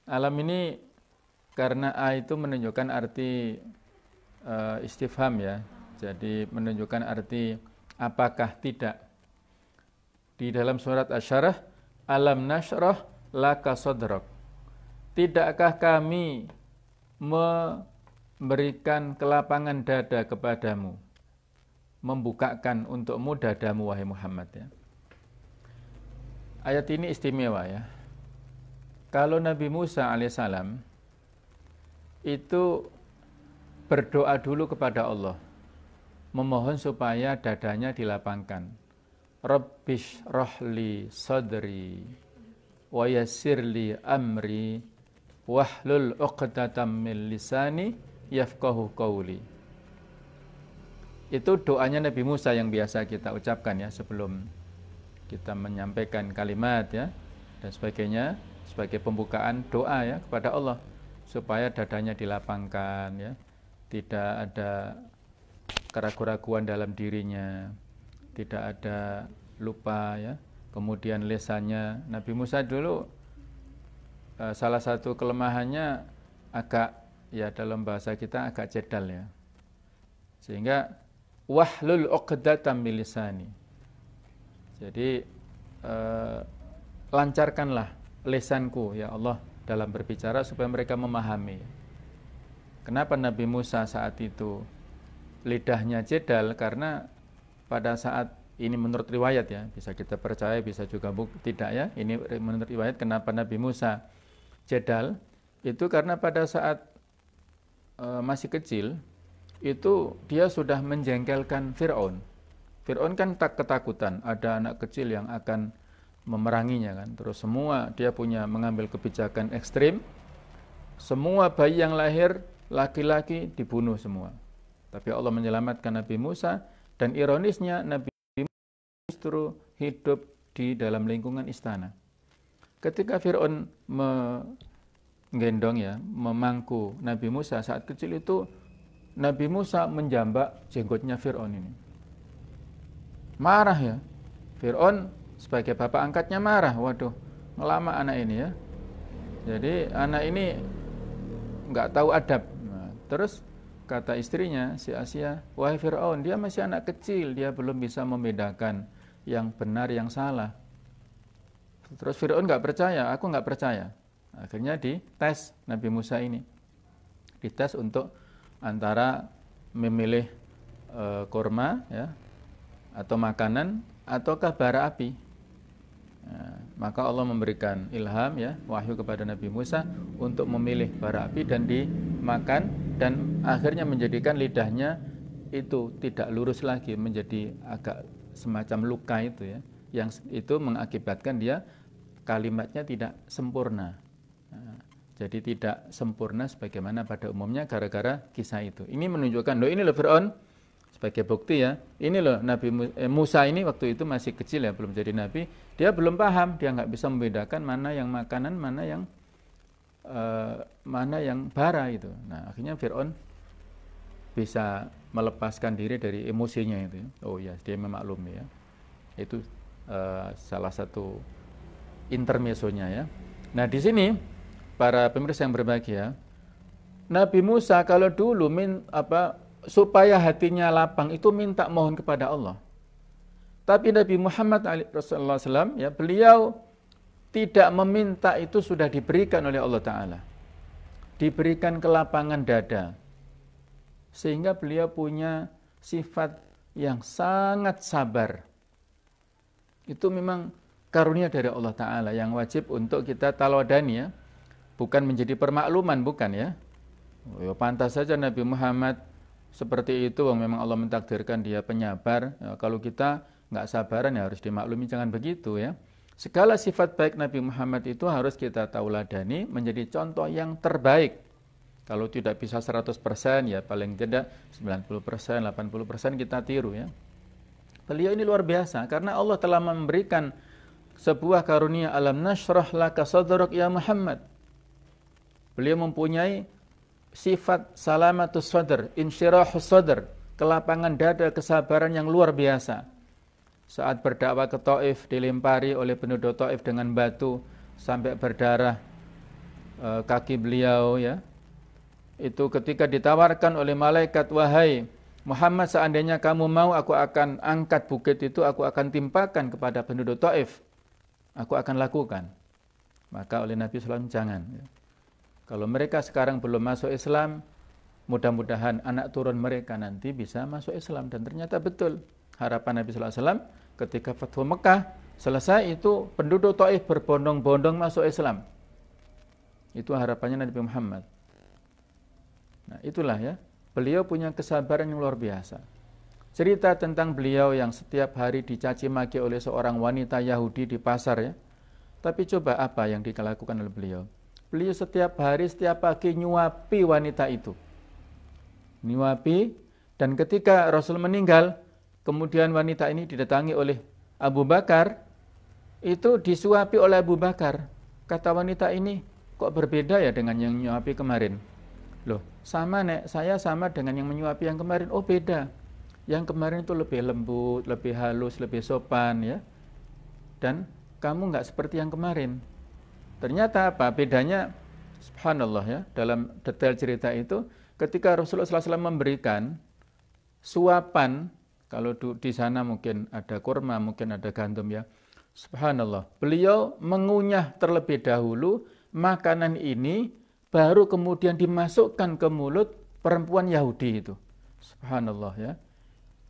Alam ini karena a itu menunjukkan arti istifham ya. Jadi menunjukkan arti apakah tidak. Di dalam surat Asy-Syarah, alam nashrah laka sadrak. Tidakkah kami memberikan kelapangan dada kepadamu, membukakan untukmu dadamu wahai Muhammad ya. Ayat ini istimewa ya. Kalau Nabi Musa alaihissalam itu berdoa dulu kepada Allah, memohon supaya dadanya dilapangkan. Rabbish rohli sadri wa yassir li amri wahlul 'uqdatam min lisani yafqahu qawli. Itu doanya Nabi Musa yang biasa kita ucapkan ya sebelum kita menyampaikan kalimat ya dan sebagainya, sebagai pembukaan doa ya kepada Allah supaya dadanya dilapangkan ya, tidak ada keraguan-keraguan dalam dirinya, tidak ada lupa ya. Kemudian lisannya Nabi Musa dulu salah satu kelemahannya agak ya dalam bahasa kita agak jedal ya. Sehingga wahlul 'uqdatam min lisani. Jadi lancarkanlah lisanku ya Allah dalam berbicara supaya mereka memahami. Kenapa Nabi Musa saat itu lidahnya jedal? Karena pada saat ini menurut riwayat ya, bisa kita percaya bisa juga tidak ya. Ini menurut riwayat kenapa Nabi Musa jedal itu karena pada saat masih kecil itu dia sudah menjengkelkan Fir'aun. Fir'aun kan tak ketakutan ada anak kecil yang akan memeranginya kan. Terus semua dia punya mengambil kebijakan ekstrim. Semua bayi yang lahir laki-laki dibunuh semua. Tapi Allah menyelamatkan Nabi Musa dan ironisnya Nabi Musa justru hidup di dalam lingkungan istana. Ketika Fir'aun menggendong ya, memangku Nabi Musa saat kecil itu Nabi Musa menjambak jenggotnya Fir'aun ini. Marah ya. Fir'aun sebagai bapak angkatnya marah. Waduh, ngelama anak ini ya. Jadi anak ini nggak tahu adab. Nah, terus kata istrinya si Asia, wahai Fir'aun, dia masih anak kecil, dia belum bisa membedakan yang benar yang salah. Terus Fir'aun nggak percaya, aku nggak percaya. Akhirnya dites Nabi Musa ini. Dites untuk antara memilih kurma ya atau makanan ataukah bara api. Nah, maka Allah memberikan ilham ya, wahyu kepada Nabi Musa untuk memilih bara api dan dimakan dan akhirnya menjadikan lidahnya itu tidak lurus lagi, menjadi agak semacam luka itu ya, yang itu mengakibatkan dia kalimatnya tidak sempurna. Nah, jadi tidak sempurna sebagaimana pada umumnya gara-gara kisah itu. Ini menunjukkan loh, ini loh Fir'aun sebagai bukti ya. Ini loh Nabi Musa ini waktu itu masih kecil ya, belum jadi nabi. Dia belum paham, dia nggak bisa membedakan mana yang makanan, mana yang bara itu. Nah, akhirnya Fir'aun bisa melepaskan diri dari emosinya itu. Oh ya, dia memaklumi ya. Itu salah satu intermezzonya ya. Nah, di sini para pemirsa yang berbahagia, Nabi Musa kalau dulu supaya hatinya lapang itu minta mohon kepada Allah. Tapi Nabi Muhammad Rasulullah SAW ya, beliau tidak meminta, itu sudah diberikan oleh Allah Ta'ala. Diberikan kelapangan dada. Sehingga beliau punya sifat yang sangat sabar. Itu memang karunia dari Allah Ta'ala yang wajib untuk kita taladani ya. Bukan menjadi permakluman, bukan ya. Oh, pantas saja Nabi Muhammad seperti itu, memang Allah mentakdirkan dia penyabar. Ya, kalau kita nggak sabaran ya harus dimaklumi, jangan begitu ya. Segala sifat baik Nabi Muhammad itu harus kita tauladani, menjadi contoh yang terbaik. Kalau tidak bisa 100% ya paling tidak 90%, 80% kita tiru ya. Beliau ini luar biasa karena Allah telah memberikan sebuah karunia, alam nashrah laka sadrak ya Muhammad. Beliau mempunyai sifat salamatus sadr, insyirahus sadr, kelapangan dada, kesabaran yang luar biasa. Saat berdakwah ke Taif dilempari oleh penduduk Taif dengan batu sampai berdarah kaki beliau ya. Itu ketika ditawarkan oleh malaikat, wahai Muhammad, seandainya kamu mau, aku akan angkat bukit itu, aku akan timpakan kepada penduduk Taif. Aku akan lakukan. Maka oleh Nabi SAW, jangan. Kalau mereka sekarang belum masuk Islam, mudah-mudahan anak turun mereka nanti bisa masuk Islam. Dan ternyata betul. Harapan Nabi SAW ketika Fathu Mekah selesai itu penduduk Taif berbondong-bondong masuk Islam. Itu harapannya Nabi Muhammad. Nah, itulah ya. Beliau punya kesabaran yang luar biasa. Cerita tentang beliau yang setiap hari dicaci maki oleh seorang wanita Yahudi di pasar ya. Tapi coba apa yang dilakukan oleh beliau? Beliau setiap hari, setiap pagi nyuapi wanita itu. Nyuapi, dan ketika Rasul meninggal, kemudian wanita ini didatangi oleh Abu Bakar, itu disuapi oleh Abu Bakar. Kata wanita ini, kok berbeda ya dengan yang nyuapi kemarin? Loh, sama nek, saya sama dengan yang menyuapi yang kemarin. Oh beda, yang kemarin itu lebih lembut, lebih halus, lebih sopan ya. Dan kamu nggak seperti yang kemarin. Ternyata apa? Bedanya, subhanallah ya, dalam detail cerita itu, ketika Rasulullah SAW memberikan suapan, kalau di sana mungkin ada kurma, mungkin ada gandum ya, subhanallah, beliau mengunyah terlebih dahulu makanan ini, baru kemudian dimasukkan ke mulut perempuan Yahudi itu. Subhanallah ya.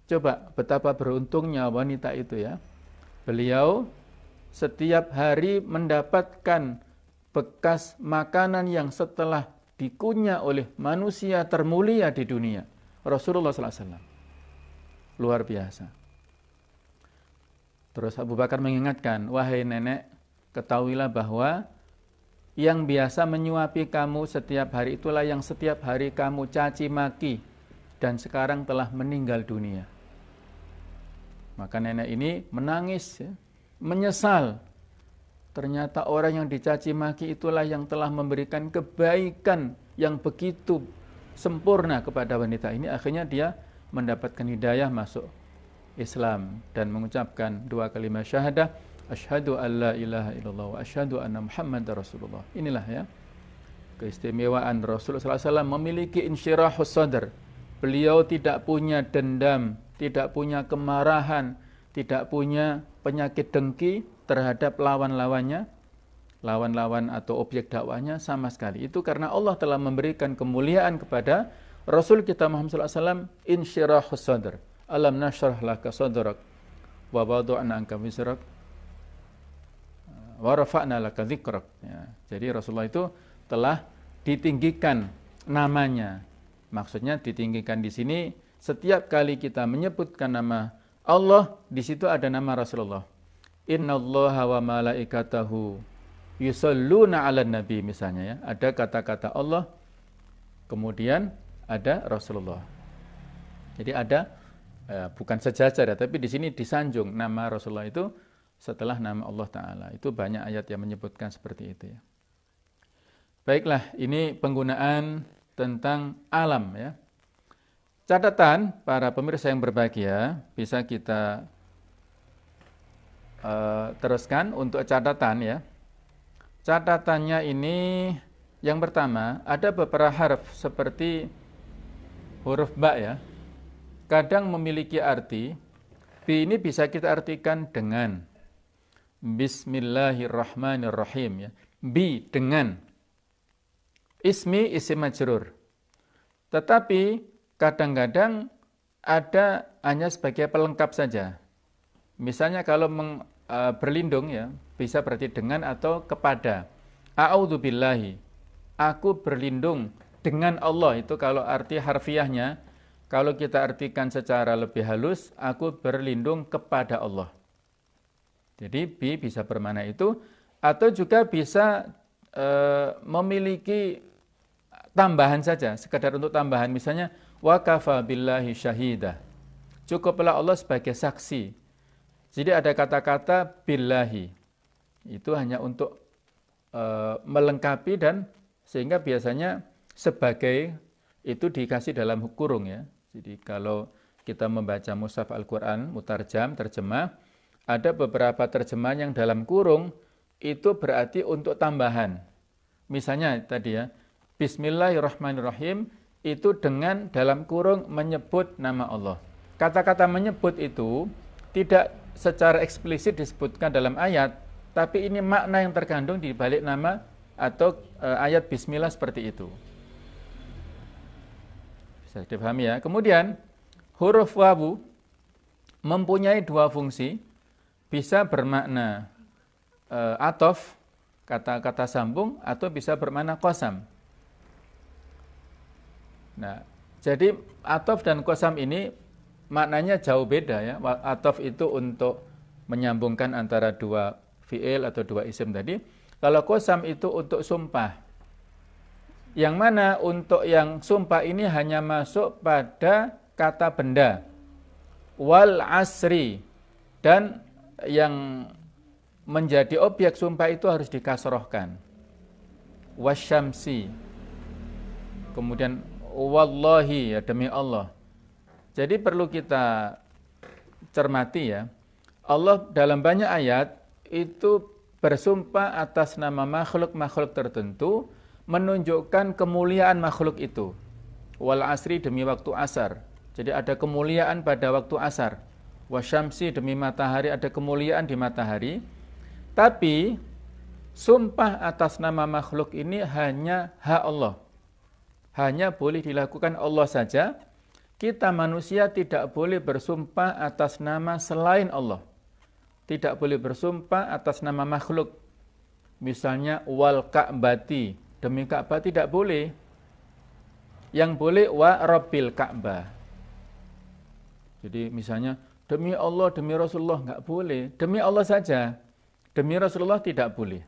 Coba betapa beruntungnya wanita itu ya. Beliau setiap hari mendapatkan bekas makanan yang setelah dikunyah oleh manusia termulia di dunia, Rasulullah SAW. Luar biasa. Terus Abu Bakar mengingatkan, wahai nenek, ketahuilah bahwa yang biasa menyuapi kamu setiap hari itulah yang setiap hari kamu caci maki dan sekarang telah meninggal dunia. Maka nenek ini menangis ya, menyesal. Ternyata orang yang dicaci maki itulah yang telah memberikan kebaikan yang begitu sempurna kepada wanita ini. Akhirnya dia mendapatkan hidayah masuk Islam dan mengucapkan dua kalimat syahadah, asyhadu an la ilaha illallah wa asyhadu anna muhammadar rasulullah. Inilah ya keistimewaan Rasulullah SAW memiliki insyirahus sadar. Beliau tidak punya dendam, tidak punya kemarahan, tidak punya penyakit dengki terhadap lawan-lawannya, lawan-lawan atau objek dakwahnya sama sekali. Itu karena Allah telah memberikan kemuliaan kepada Rasul kita Muhammad SAW, insyirahus sadar. Alam nashrah laka sadrak wa wada'na anka wizrak wa rafa'na laka dzikrak. Ya, jadi Rasulullah itu telah ditinggikan namanya. Maksudnya ditinggikan di sini setiap kali kita menyebutkan nama Allah, di situ ada nama Rasulullah. Innallaha wa malaikatahu yusholluna 'alan nabi misalnya ya. Ada kata-kata Allah, kemudian ada Rasulullah. Jadi ada bukan sejajar ya, tapi di sini disanjung nama Rasulullah itu setelah nama Allah Ta'ala. Itu banyak ayat yang menyebutkan seperti itu ya. Baiklah, ini penggunaan tentang alam ya. Catatan para pemirsa yang berbahagia, bisa kita teruskan untuk catatan ya. Catatannya ini yang pertama, ada beberapa huruf seperti huruf ba ya. Kadang memiliki arti, bi ini bisa kita artikan dengan, bismillahirrahmanirrahim ya. Bi dengan, ismi isim majrur. Tetapi kadang-kadang ada hanya sebagai pelengkap saja. Misalnya kalau berlindung ya, bisa berarti dengan atau kepada. A'udzubillahi, aku berlindung dengan Allah, itu kalau arti harfiahnya. Kalau kita artikan secara lebih halus, aku berlindung kepada Allah. Jadi bi bisa bermakna itu, atau juga bisa memiliki tambahan saja, sekedar untuk tambahan. Misalnya, wa kafa billahi syahidah. Cukuplah Allah sebagai saksi. Jadi ada kata-kata billahi. Itu hanya untuk melengkapi dan sehingga biasanya sebagai itu dikasih dalam kurung ya. Jadi kalau kita membaca mushaf Al-Quran, mutarjam, terjemah, ada beberapa terjemahan yang dalam kurung, itu berarti untuk tambahan. Misalnya tadi ya, bismillahirrahmanirrahim, itu dengan dalam kurung menyebut nama Allah. Kata-kata menyebut itu tidak secara eksplisit disebutkan dalam ayat, tapi ini makna yang terkandung di balik nama atau ayat bismillah seperti itu. Bisa dipahami ya. Kemudian huruf wawu mempunyai dua fungsi, bisa bermakna atof, kata-kata sambung, atau bisa bermakna qasam. Nah, jadi atof dan qasam ini maknanya jauh beda ya. Atof itu untuk menyambungkan antara dua fi'il atau 2 isim tadi. Kalau qasam itu untuk sumpah. Yang mana untuk yang sumpah ini hanya masuk pada kata benda. Wal asri. Dan yang menjadi objek sumpah itu harus dikasrohkan. Wasyamsi. Kemudian wallahi, ya demi Allah. Jadi perlu kita cermati ya. Allah dalam banyak ayat itu bersumpah atas nama makhluk-makhluk tertentu, menunjukkan kemuliaan makhluk itu. Wal asri, demi waktu asar. Jadi ada kemuliaan pada waktu asar. Wasyamsi, demi matahari, ada kemuliaan di matahari. Tapi sumpah atas nama makhluk ini hanya hak Allah. Hanya boleh dilakukan Allah saja. Kita manusia tidak boleh bersumpah atas nama selain Allah. Tidak boleh bersumpah atas nama makhluk. Misalnya wal ka'bati, demi Ka'bah tidak boleh. Yang boleh wa rabbil Ka'bah. Jadi misalnya demi Allah, demi Rasulullah enggak boleh. Demi Allah saja. Demi Rasulullah tidak boleh.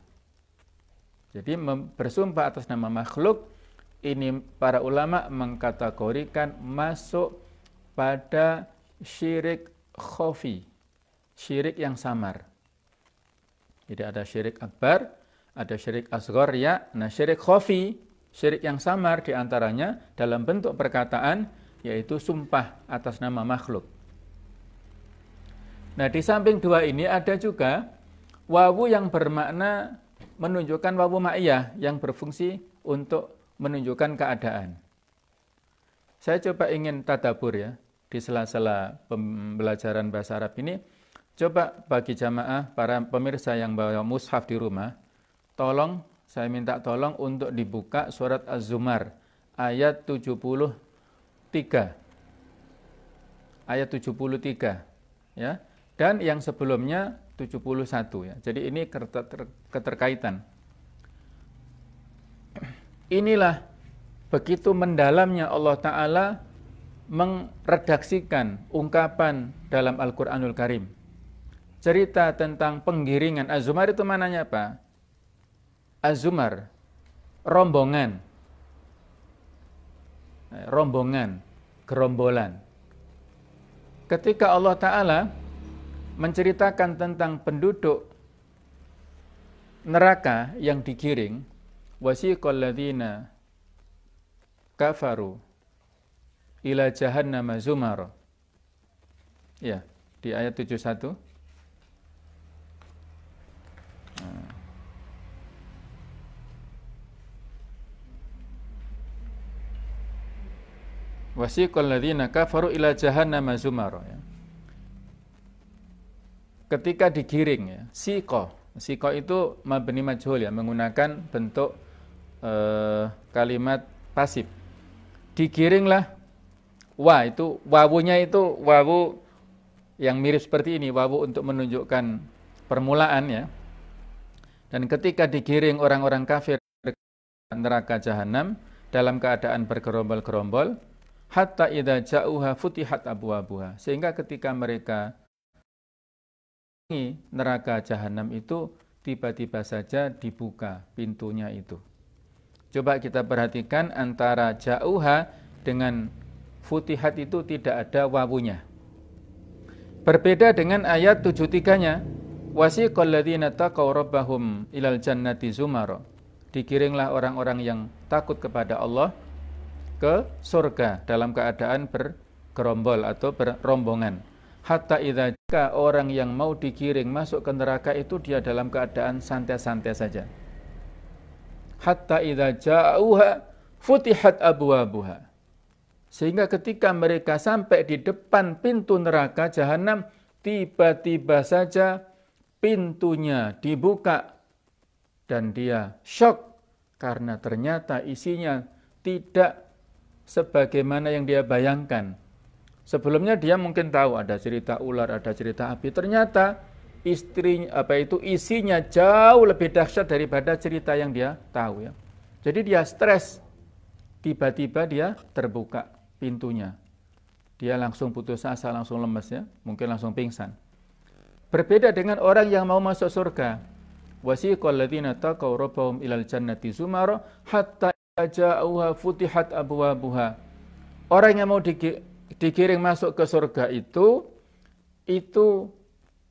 Jadi bersumpah atas nama makhluk ini para ulama mengkategorikan masuk pada syirik khafi, syirik yang samar. Jadi ada syirik akbar, ada syirik asghar ya. Nah, syirik khafi, syirik yang samar diantaranya dalam bentuk perkataan yaitu sumpah atas nama makhluk. Nah, di samping dua ini ada juga wawu yang bermakna menunjukkan wawu ma'iyah yang berfungsi untuk menunjukkan keadaan. Saya coba ingin tadabbur ya, di sela-sela pembelajaran bahasa Arab ini, coba bagi jamaah, para pemirsa yang bawa mushaf di rumah, tolong, saya minta tolong untuk dibuka surat Az-Zumar, ayat 73. Ayat 73, ya. Dan yang sebelumnya 71 ya. Jadi ini keterkaitan. Inilah begitu mendalamnya Allah Ta'ala meredaksikan ungkapan dalam Al-Quranul Karim. Cerita tentang penggiringan. Az-Zumar itu mananya apa? Az-Zumar, rombongan. Rombongan, gerombolan. Ketika Allah Ta'ala menceritakan tentang penduduk neraka yang digiring, wasiqal ladzina kafaru ila jahannam zumara. Ya, di ayat 71. Wasiqal ladzina kafaru ila jahannam zumara, ya. Ketika digiring ya, siqo itu mabni majhul ya, menggunakan bentuk kalimat pasif. Digiringlah itu wawunya itu wawu yang mirip seperti ini, wawu untuk menunjukkan permulaan ya. Dan ketika digiring orang-orang kafir ke neraka jahanam dalam keadaan bergerombol-gerombol, hatta idza ja'uha futihat abwabuha, sehingga ketika mereka neraka jahanam itu tiba-tiba saja dibuka pintunya itu. Coba kita perhatikan antara ja'uha dengan futihat itu tidak ada wawunya. Berbeda dengan ayat 73-nya. Wasiqal ladzina taqaw rabbahum ilal jannati zumara. Digiringlah orang-orang yang takut kepada Allah ke surga dalam keadaan bergerombol atau berombongan. Hatta idza jika orang yang mau digiring masuk ke neraka itu dia dalam keadaan santai-santai saja. Hatta idza ja'uha futihat abwabuha. Sehingga ketika mereka sampai di depan pintu neraka jahanam, tiba-tiba saja pintunya dibuka dan dia syok karena ternyata isinya tidak sebagaimana yang dia bayangkan. Sebelumnya dia mungkin tahu ada cerita ular, ada cerita api. Ternyata isinya jauh lebih dahsyat daripada cerita yang dia tahu ya. Jadi dia stres. Tiba-tiba dia terbuka pintunya. Dia langsung putus asa, langsung lemes ya, mungkin langsung pingsan. Berbeda dengan orang yang mau masuk surga. Wasiqal ladzina taqaw rabbahum ilal jannati zumara hatta ja'uha futihat abwabuha. Orang yang mau digiring masuk ke surga itu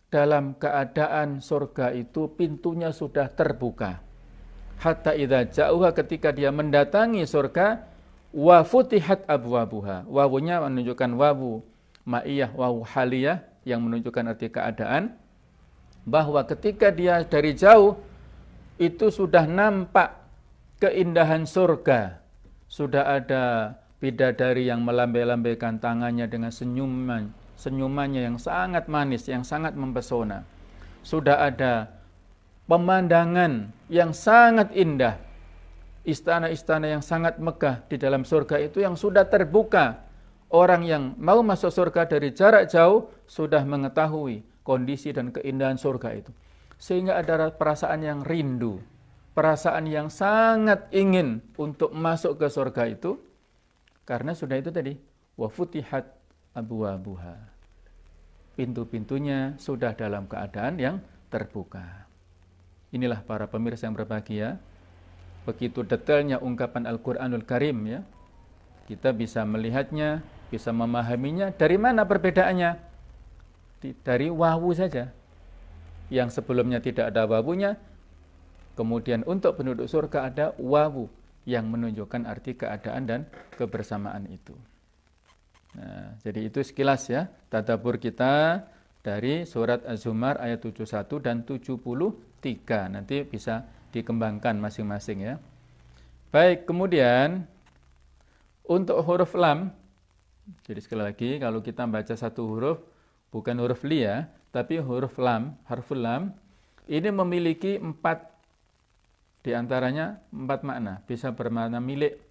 dalam keadaan surga itu pintunya sudah terbuka. Hatta idza ja'uha, ketika dia mendatangi surga, wa futihat abwabuha. Wawunya menunjukkan wawu ma'iyah, wawu haliyah yang menunjukkan arti keadaan, bahwa ketika dia dari jauh itu sudah nampak keindahan surga. Sudah ada bidadari yang melambai-lambaikan tangannya dengan senyumannya yang sangat manis, yang sangat mempesona. Sudah ada pemandangan yang sangat indah, istana-istana yang sangat megah di dalam surga itu yang sudah terbuka. Orang yang mau masuk surga dari jarak jauh sudah mengetahui kondisi dan keindahan surga itu. Sehingga ada perasaan yang rindu, perasaan yang sangat ingin untuk masuk ke surga itu, karena sudah itu tadi, wa futihat abwabuha. Pintu-pintunya sudah dalam keadaan yang terbuka. Inilah para pemirsa yang berbahagia, begitu detailnya ungkapan Al-Qur'anul Karim ya. Kita bisa melihatnya, bisa memahaminya. Dari mana perbedaannya? Dari wawu saja. Yang sebelumnya tidak ada wawunya, kemudian untuk penduduk surga ada wawu yang menunjukkan arti keadaan dan kebersamaan itu. Nah, jadi itu sekilas ya tadabbur kita dari surat Az-Zumar ayat 71 dan 73. Nanti bisa dikembangkan masing-masing ya. Baik, kemudian untuk huruf lam, jadi sekali lagi kalau kita baca satu huruf, bukan huruf li ya, tapi huruf lam, harful lam, ini memiliki 4, diantaranya 4 makna, bisa bermakna milik.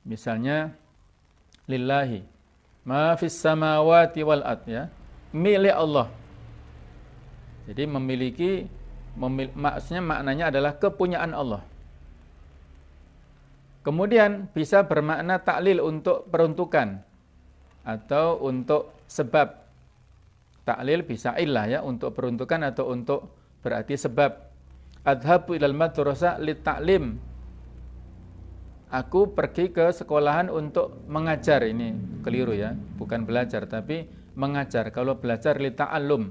Misalnya, lillahi, ma fis samawati wal ard ya, milik Allah. Jadi maksudnya maknanya adalah kepunyaan Allah. Kemudian bisa bermakna taklil untuk peruntukan atau untuk sebab. Taklil bisa illah ya, untuk peruntukan atau untuk berarti sebab. Adhabu ilal madrasah lit ta'lim. Aku pergi ke sekolahan untuk mengajar. Ini keliru ya, bukan belajar tapi mengajar. Kalau belajar li ta'allum.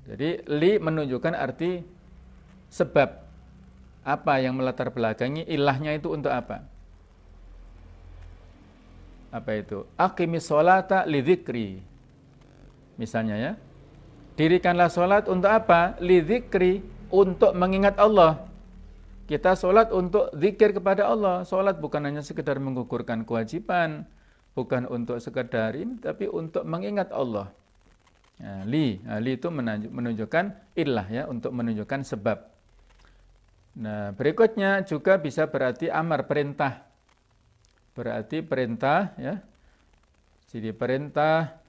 Jadi li menunjukkan arti sebab. Apa yang melatar belakangi, ilahnya itu untuk apa? Apa itu? Aqimis sholata lidzikri. Misalnya ya. Dirikanlah sholat untuk apa? Lidzikri, untuk mengingat Allah. Kita sholat untuk zikir kepada Allah. Sholat bukan hanya sekedar menggugurkan kewajiban, bukan untuk sekedar ini, tapi untuk mengingat Allah. Nah, li itu menunjukkan ilah ya, untuk menunjukkan sebab. Nah, berikutnya juga bisa berarti amar, perintah. Berarti perintah ya. Jadi perintah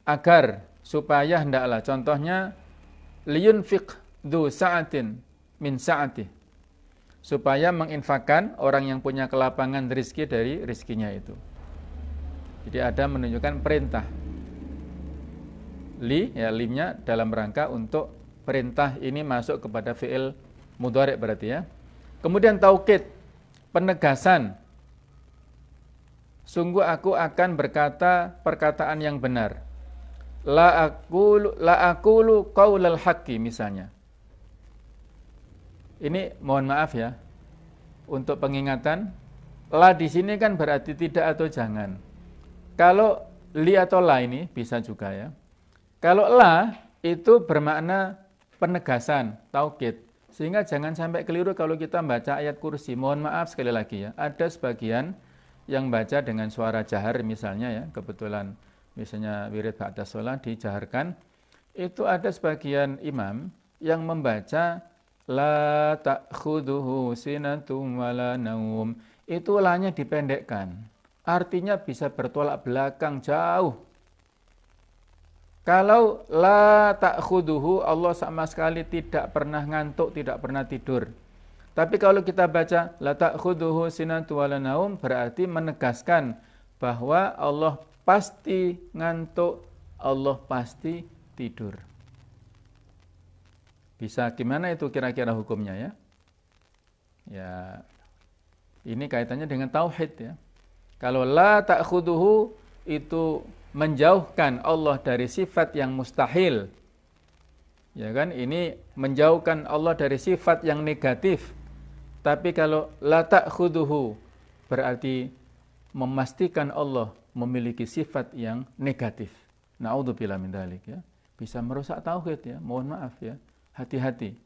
agar, supaya hendaklah. Contohnya liyunfiq dzu sa'atin min sa'atih. Supaya menginfakkan orang yang punya kelapangan rezeki dari rezekinya itu. Jadi ada menunjukkan perintah. Li ya, limnya dalam rangka untuk perintah ini masuk kepada fi'il mudhari' berarti ya. Kemudian taukid, penegasan. Sungguh aku akan berkata perkataan yang benar. La aqulu qaulal haqqi misalnya. Ini mohon maaf ya. Untuk pengingatan, la di sini kan berarti tidak atau jangan. Kalau li atau la ini bisa juga ya. Kalau la itu bermakna penegasan, taukid. Sehingga jangan sampai keliru kalau kita baca ayat kursi. Mohon maaf sekali lagi ya. Ada sebagian yang baca dengan suara jahar misalnya ya. Kebetulan misalnya wirid ba'da shalah dijaharkan. Itu ada sebagian imam yang membaca la ta'khuduhu sinatun wala naum. Itu lanya dipendekkan. Artinya bisa bertolak belakang jauh. Kalau la ta'khuduhu, Allah sama sekali tidak pernah ngantuk, tidak pernah tidur. Tapi kalau kita baca la ta'khuduhu sinatun wala naum, berarti menegaskan bahwa Allah pasti ngantuk, Allah pasti tidur. Bisa gimana itu kira-kira hukumnya ya? Ya, ini kaitannya dengan tauhid ya. Kalau la ta'khuduhu itu menjauhkan Allah dari sifat yang mustahil. Ya kan? Ini menjauhkan Allah dari sifat yang negatif. Tapi kalau la ta'khuduhu berarti memastikan Allah memiliki sifat yang negatif. Na'udzubillah min dzalik ya. Bisa merusak tauhid ya. Mohon maaf ya. Hati-hati.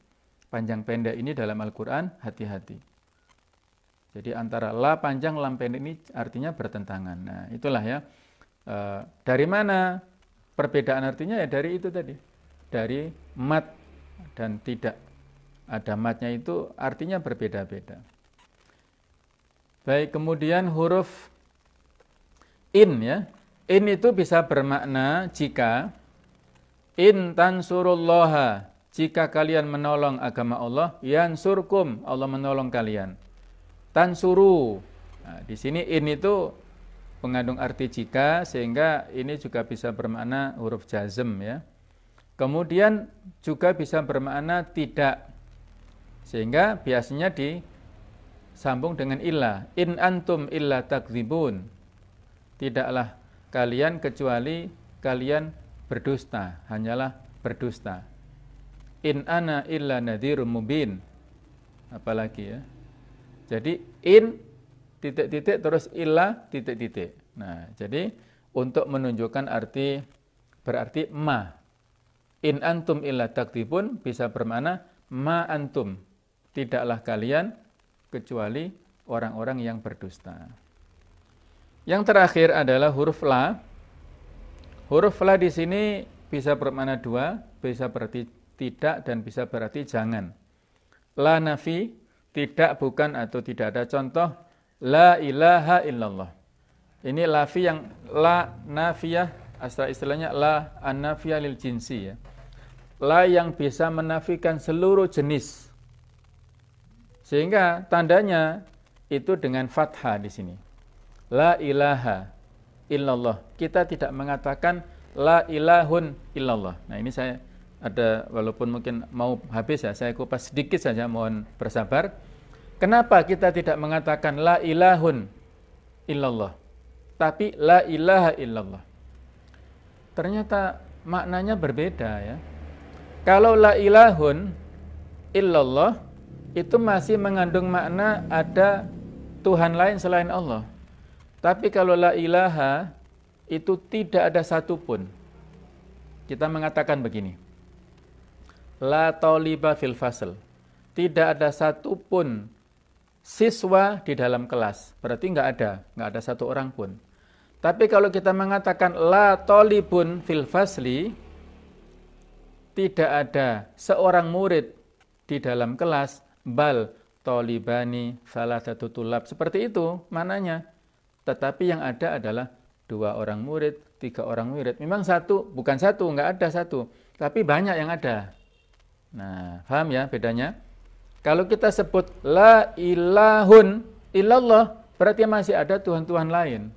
Panjang pendek ini dalam Al-Qur'an hati-hati. Jadi antara la panjang lam pendek ini artinya bertentangan. Nah, itulah ya. Dari mana perbedaan artinya ya dari itu tadi. Dari mat dan tidak. Ada matnya itu artinya berbeda-beda. Baik, kemudian huruf in ya. In itu bisa bermakna jika in tansurullaha, jika kalian menolong agama Allah, yansurkum, Allah menolong kalian. Tansuru. Nah, di sini in itu mengandung arti jika, sehingga ini juga bisa bermakna huruf jazm ya. Kemudian juga bisa bermakna tidak. Sehingga biasanya disambung dengan illa. In antum illa takdzibun. Tidaklah kalian kecuali kalian berdusta, hanyalah berdusta. In ana illa nadhirum mubin. Apalagi ya. Jadi in titik-titik terus illa titik-titik. Nah, jadi untuk menunjukkan arti berarti ma. In antum illa takdzibun bisa bermakna ma antum. Tidaklah kalian kecuali orang-orang yang berdusta. Yang terakhir adalah huruf la. Huruf la di sini bisa bermakna dua, bisa berarti tidak dan bisa berarti jangan. La nafi, tidak, bukan atau tidak ada. Contoh, la ilaha illallah. Ini lafi yang la nafiyah, asal istilahnya la an-nafiyah lil jinsi ya. La yang bisa menafikan seluruh jenis. Sehingga tandanya itu dengan fathah di sini. La ilaha illallah. Kita tidak mengatakan la ilahun illallah. Nah, ini saya ada, walaupun mungkin mau habis ya, saya kupas sedikit saja, mohon bersabar. Kenapa kita tidak mengatakan la ilahun illallah, tapi la ilaha illallah? Ternyata maknanya berbeda ya. Kalau la ilahun illallah itu masih mengandung makna ada Tuhan lain selain Allah. Tapi kalau la ilaha itu tidak ada satupun. Kita mengatakan begini. La taliba fil fasl. Tidak ada satupun siswa di dalam kelas. Berarti nggak ada satu orang pun. Tapi kalau kita mengatakan la talibun fil fasli, tidak ada seorang murid di dalam kelas, bal talibani salah satu tulab. Seperti itu maknanya. Tetapi yang ada adalah 2 orang murid, 3 orang murid. Memang nggak ada satu. Tapi banyak yang ada. Nah, paham ya bedanya? Kalau kita sebut la ilahun illallah, berarti masih ada Tuhan-Tuhan lain.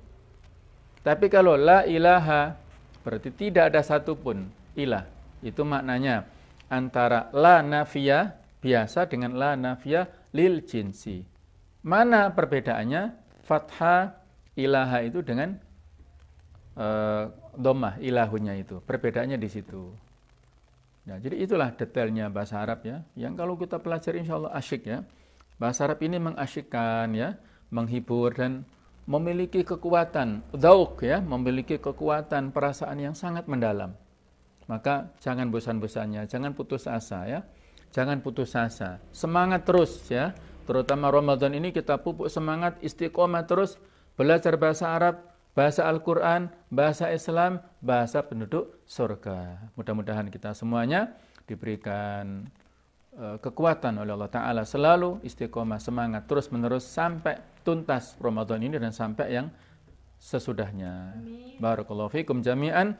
Tapi kalau la ilaha, berarti tidak ada satupun ilah. Itu maknanya antara la nafiyah biasa dengan la nafiyah lil jinsi. Mana perbedaannya? Fathah ilaha itu dengan dhammah ilahunnya itu. Perbedaannya di situ. Nah, jadi itulah detailnya bahasa Arab ya. Yang kalau kita pelajari insya Allah asyik ya. Bahasa Arab ini mengasyikkan ya, menghibur dan memiliki kekuatan dzauq ya, memiliki kekuatan perasaan yang sangat mendalam. Maka jangan bosan-bosannya, jangan putus asa ya. Jangan putus asa. Semangat terus ya. Terutama Ramadan ini kita pupuk semangat, istiqomah terus belajar bahasa Arab, bahasa Al-Quran, bahasa Islam, bahasa penduduk surga. Mudah-mudahan kita semuanya diberikan kekuatan oleh Allah Ta'ala. Selalu istiqomah, semangat, terus-menerus sampai tuntas Ramadan ini dan sampai yang sesudahnya. Barakallahu fikum jami'an.